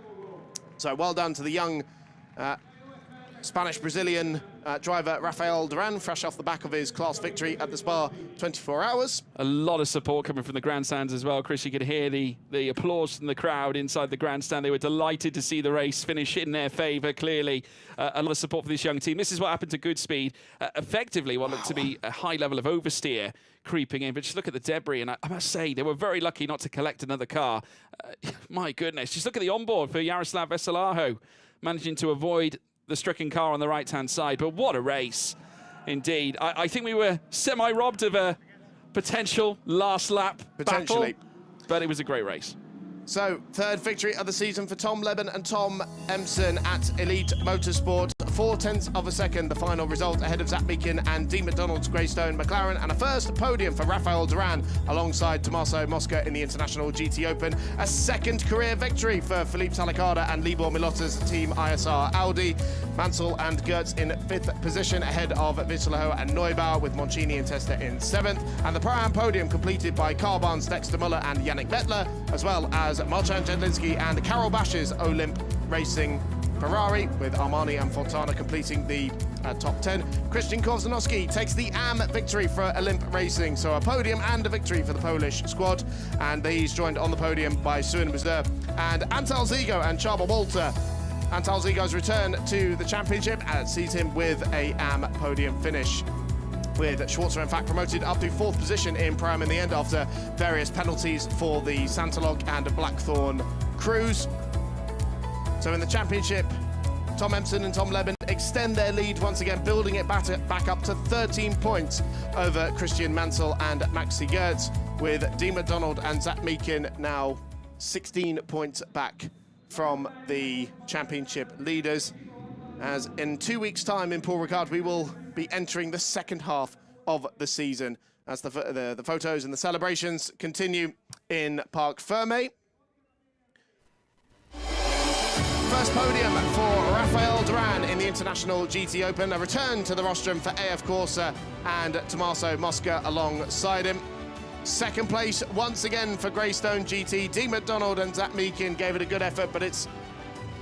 So well done to the young Spanish-Brazilian driver Rafael Duran, fresh off the back of his class victory at the Spa 24 Hours. A lot of support coming from the grandstands as well, Chris. You could hear the applause from the crowd inside the grandstand. They were delighted to see the race finish in their favour, clearly. A lot of support for this young team. This is what happened to Goodspeed. Effectively, what looked to be a high level of oversteer creeping in, but just look at the debris, and I must say, they were very lucky not to collect another car. My goodness, just look at the onboard for Jaroslav Veselaho, managing to avoid the stricken car on the right-hand side. But what a race, indeed. I think we were semi-robbed of a potential last lap battle, but it was a great race. So, third victory of the season for Tom Leben and Tom Empson at Elite Motorsport. 0.4 of a second, the final result ahead of Zach Meakin and Dean McDonald's Greystone McLaren, and a first podium for Rafael Duran alongside Tommaso Mosca in the International GT Open. A second career victory for Philippe Salacada and Libor Milota's team ISR Audi. Mansell and Gertz in 5th position ahead of Witzelaho and Neubauer, with Moncini and Testa in 7th. And the Pro-Am podium completed by Carl Barnes, Dexter Muller and Yannick Mettler, as well as Marcin Jedlinski and Karol Basch's Olymp Racing Ferrari, with Armani and Fontana completing the top 10. Christian Kozanowski takes the AM victory for Olymp Racing, so a podium and a victory for the Polish squad. And he's joined on the podium by Suin Buzder and Antal Zigo and Csaba Walter. Antal Zigo's return to the championship sees him with a AM podium finish, with Schwarzer in fact promoted up to 4th position in Pro-Am in the end after various penalties for the Santalog and Blackthorn crews. So in the championship, Tom Empson and Tom Leben extend their lead once again, building it back up to 13 points over Christian Mansell and Maxi Gertz, with Dean McDonald and Zach Meakin now 16 points back from the championship leaders. As in 2 weeks' time in Paul Ricard, we will be entering the second half of the season as the photos and the celebrations continue in Parc Fermé. First podium for Rafael Duran in the International GT Open, a return to the rostrum for AF Corsa and Tommaso Mosca alongside him. Second place once again for Greystone GT. Dean McDonald and Zach Meakin gave it a good effort, but it's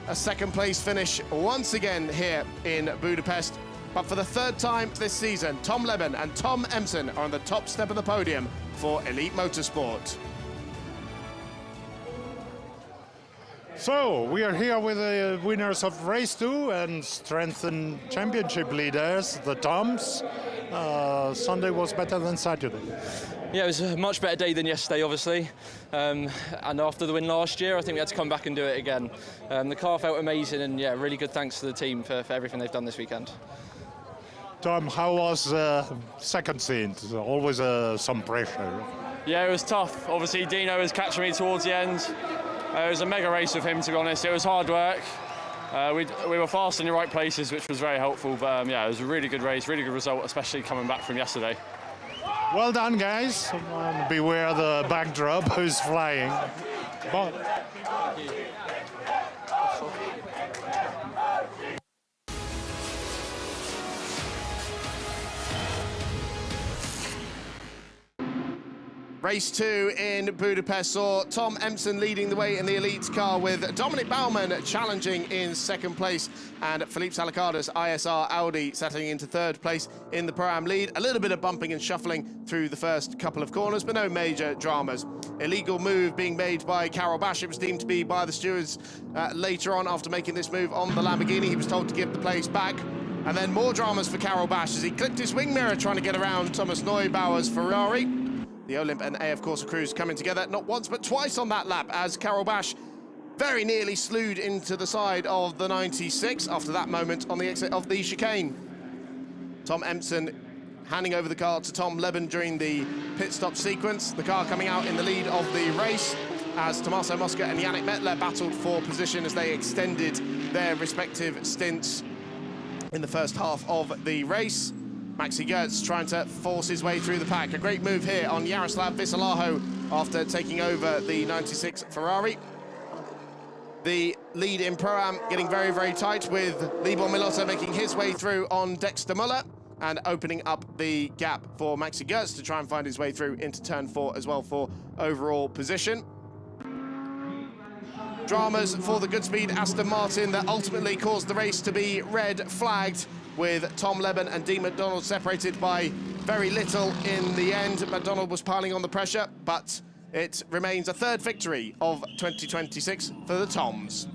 a second place finish once again here in Budapest. But for the third time this season, Tom Leben and Tom Empson are on the top step of the podium for Elite Motorsport. So, we are here with the winners of Race 2 and strengthened championship leaders, the Toms. Sunday was better than Saturday. Yeah, it was a much better day than yesterday, obviously. And after the win last year, I think we had to come back and do it again. The car felt amazing, and yeah, really good thanks to the team for everything they've done this weekend. Tom, how was second stint? Always some pressure. Yeah, it was tough. Obviously, Dino was catching me towards the end. It was a mega race with him, to be honest. It was hard work. We were fast in the right places, which was very helpful. But yeah, it was a really good race, really good result, especially coming back from yesterday. Well done, guys. Beware the backdrop who's flying. But Race 2 in Budapest saw Tom Empson leading the way in the elite car, with Dominic Baumann challenging in second place and Philippe Salacada's ISR Audi settling into third place in the Pro-Am lead. A little bit of bumping and shuffling through the first couple of corners, but no major dramas. Illegal move being made by Karol Basch. It was deemed to be by the stewards later on after making this move on the Lamborghini. He was told to give the place back. And then more dramas for Karol Basch as he clipped his wing mirror trying to get around Thomas Neubauer's Ferrari. The Olymp and AF Corsa crews coming together not once but twice on that lap as Karol Basch very nearly slewed into the side of the 96 after that moment on the exit of the chicane. Tom Empson handing over the car to Tom Leben during the pit stop sequence. The car coming out in the lead of the race as Tommaso Mosca and Yannick Mettler battled for position as they extended their respective stints in the first half of the race. Maxi Gertz trying to force his way through the pack. A great move here on Jaroslav Witzelaho after taking over the 96 Ferrari. The lead in Pro-Am getting very, very tight, with Libor Milota making his way through on Dexter Muller and opening up the gap for Maxi Gertz to try and find his way through into turn 4 as well for overall position. Dramas for the Goodspeed Aston Martin that ultimately caused the race to be red flagged, with Tom Leben and Dean McDonald separated by very little in the end. McDonald was piling on the pressure, but it remains a third victory of 2026 for the Toms.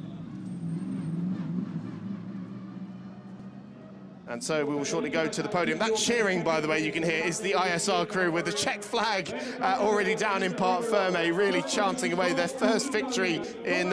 And so we will shortly go to the podium. That cheering, by the way, you can hear is the ISR crew with the Czech flag already down in Parc Fermé, really chanting away their first victory in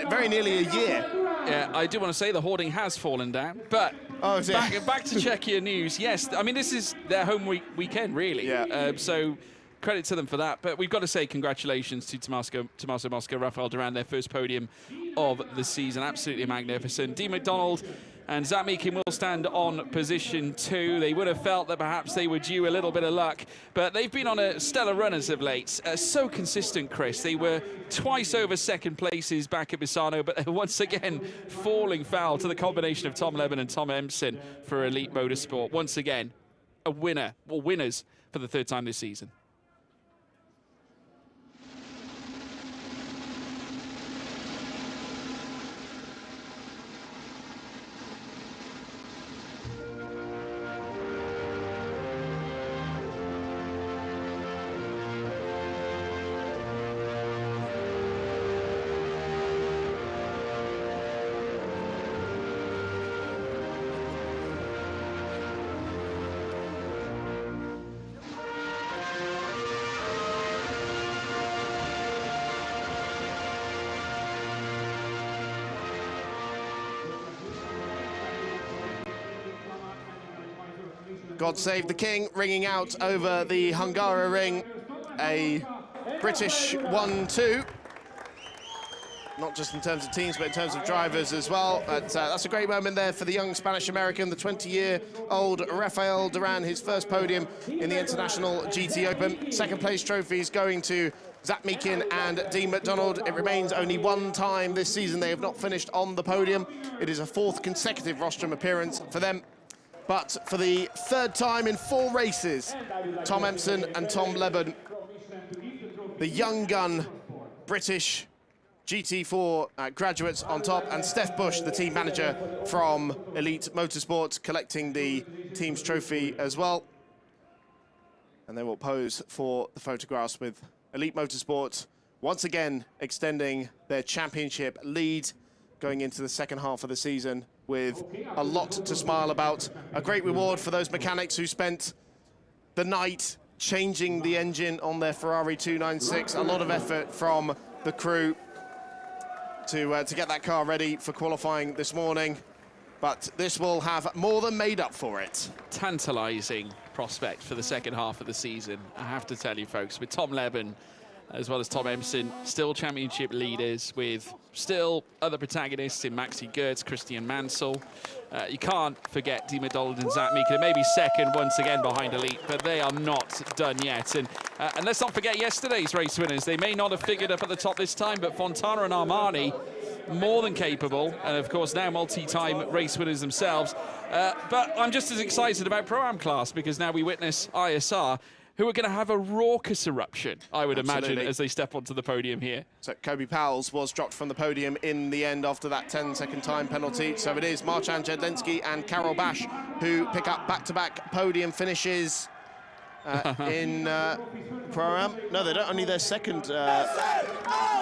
very nearly a year. Yeah, I do want to say the hoarding has fallen down, but back to Czechia news. Yes, I mean, this is their home weekend, really. Yeah. So credit to them for that. But we've got to say congratulations to Tommaso Mosca, Rafael Duran, their first podium of the season. Absolutely magnificent. Dean McDonald and Zach Meakin will stand on position 2. They would have felt that perhaps they were due a little bit of luck, but they've been on a stellar run as of late. So consistent, Chris. They were twice over second places back at Misano, but they're once again falling foul to the combination of Tom Leben and Tom Empson for Elite Motorsport. Once again, a winner, or winners, for the 3rd time this season. God Save the King ringing out over the Hungaroring, a British 1-2. Not just in terms of teams, but in terms of drivers as well. But that's a great moment there for the young Spanish-American, the 20-year-old Rafael Duran, his first podium in the International GT Open. Second place trophies going to Zach Meakin and Dean McDonald. It remains only one time this season they have not finished on the podium. It is a 4th consecutive rostrum appearance for them. But for the 3rd time in 4 races, Tom Empson and Tom Leben, the young gun British GT4 graduates on top, and Steph Bush, the team manager from Elite Motorsport, collecting the team's trophy as well. And they will pose for the photographs with Elite Motorsport once again extending their championship lead going into the second half of the season with a lot to smile about. A great reward for those mechanics who spent the night changing the engine on their Ferrari 296. A lot of effort from the crew to get that car ready for qualifying this morning. But this will have more than made up for it. Tantalising prospect for the second half of the season, I have to tell you, folks, with Tom Leben as well as Tom Empson, still championship leaders, with still other protagonists in Maxi Gertz, Christian Mansell. You can't forget Dean McDonald and Zach Meakin. They may be second once again behind Elite, but they are not done yet. And let's not forget yesterday's race winners. They may not have figured up at the top this time, but Fontana and Armani, more than capable, and of course now multi-time race winners themselves. But I'm just as excited about Pro-Am class, because now we witness ISR, who are going to have a raucous eruption, I would imagine, as they step onto the podium here. So Kobe Powell's was dropped from the podium in the end after that 10-second time penalty. So it is Marcin Jedlinski and Karol Bash who pick up back-to-back podium finishes in Pro-Am. No, they don't, only their second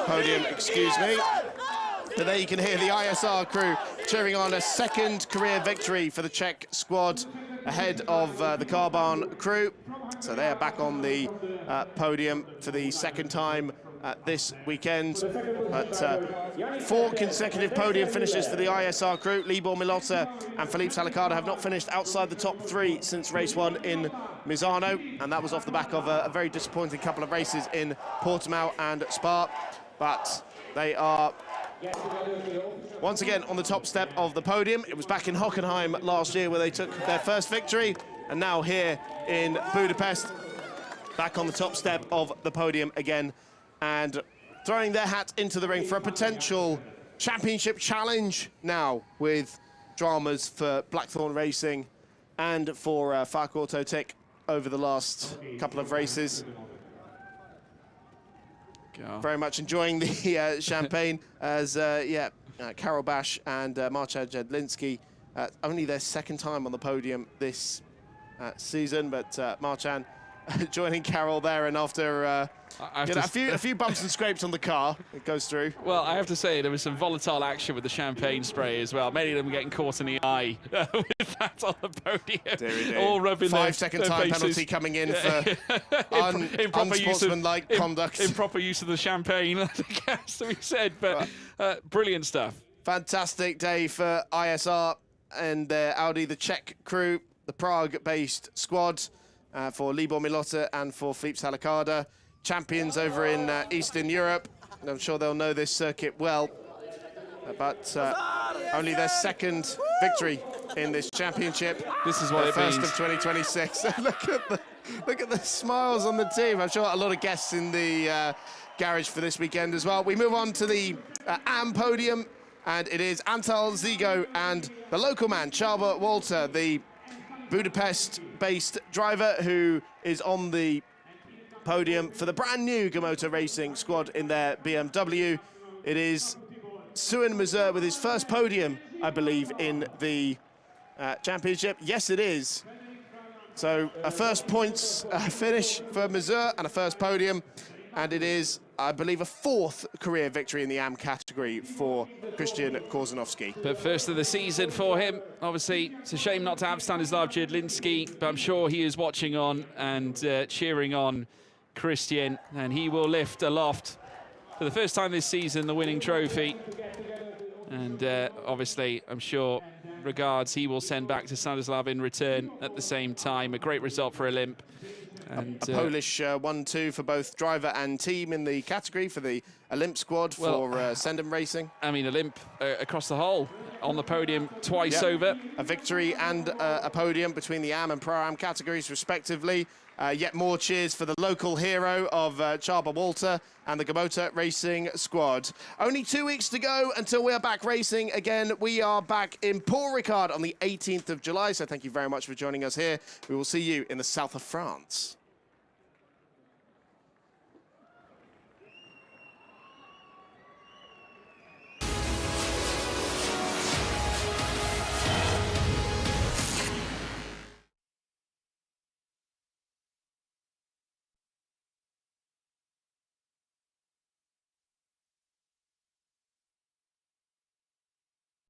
podium, excuse me. But there you can hear the ISR crew cheering on a second career victory for the Czech squad ahead of the Carbahn crew. So they are back on the podium for the second time this weekend. But 4 consecutive podium finishes for the ISR crew. Libor Milota and Felipe Salicada have not finished outside the top 3 since race 1 in Misano. And that was off the back of a very disappointing couple of races in Portimao and Spa. But they are once again on the top step of the podium. It was back in Hockenheim last year where they took their first victory, and now here in Budapest, back on the top step of the podium again, and throwing their hat into the ring for a potential championship challenge now, with dramas for Blackthorn Racing and for Fark Autotech over the last couple of races. Very much enjoying the champagne as, Karol Bash and Marcin Jedlinski, only their second time on the podium this season, but Marcin joining Karol there, and after a few bumps and scrapes on the car, it goes through. Well, I have to say, there was some volatile action with the champagne spray as well. Many of them getting caught in the eye with that on the podium. Dear. All rubbing 5-second time faces. penalty coming in for unsportsmanlike conduct. Improper use of the champagne, I think has to be said, but brilliant stuff. Fantastic day for ISR and their Audi, the Czech crew, the Prague-based squad. for Libor Milota and for Philippe Salakada, champions over in Eastern Europe. I'm sure they'll know this circuit well, but only their second victory in this championship. This is what it first means. of 2026. look at the smiles on the team. I'm sure a lot of guests in the garage for this weekend as well. We move on to the AM podium, and it is Antal Zigo and the local man, Csaba Walter, the Budapest-based driver who is on the podium for the brand new Gamoto Racing squad in their BMW. It is Suin Mazur with his first podium, I believe, in the championship. Yes, it is. So a first points finish for Mazur and a first podium. And it is, I believe, a fourth career victory in the AM category for Christian Korzanowski. But first of the season for him. Obviously, it's a shame not to have Stanislav Jedlinski, but I'm sure he is watching on and cheering on Christian, and he will lift aloft for the first time this season the winning trophy. And obviously, I'm sure regards he will send back to Stanislav in return at the same time. A great result for Olymp. And, a Polish 1-2 for both driver and team in the category for the Olymp squad for Sendem Racing. I mean, Olymp across the whole on the podium twice over. A victory and a podium between the AM and Pro-Am categories, respectively. Yet more cheers for the local hero of Csaba Walter and the Gamoto Racing squad. Only 2 weeks to go until we are back racing again. We are back in Paul Ricard on the 18th of July, so thank you very much for joining us here. We will see you in the south of France.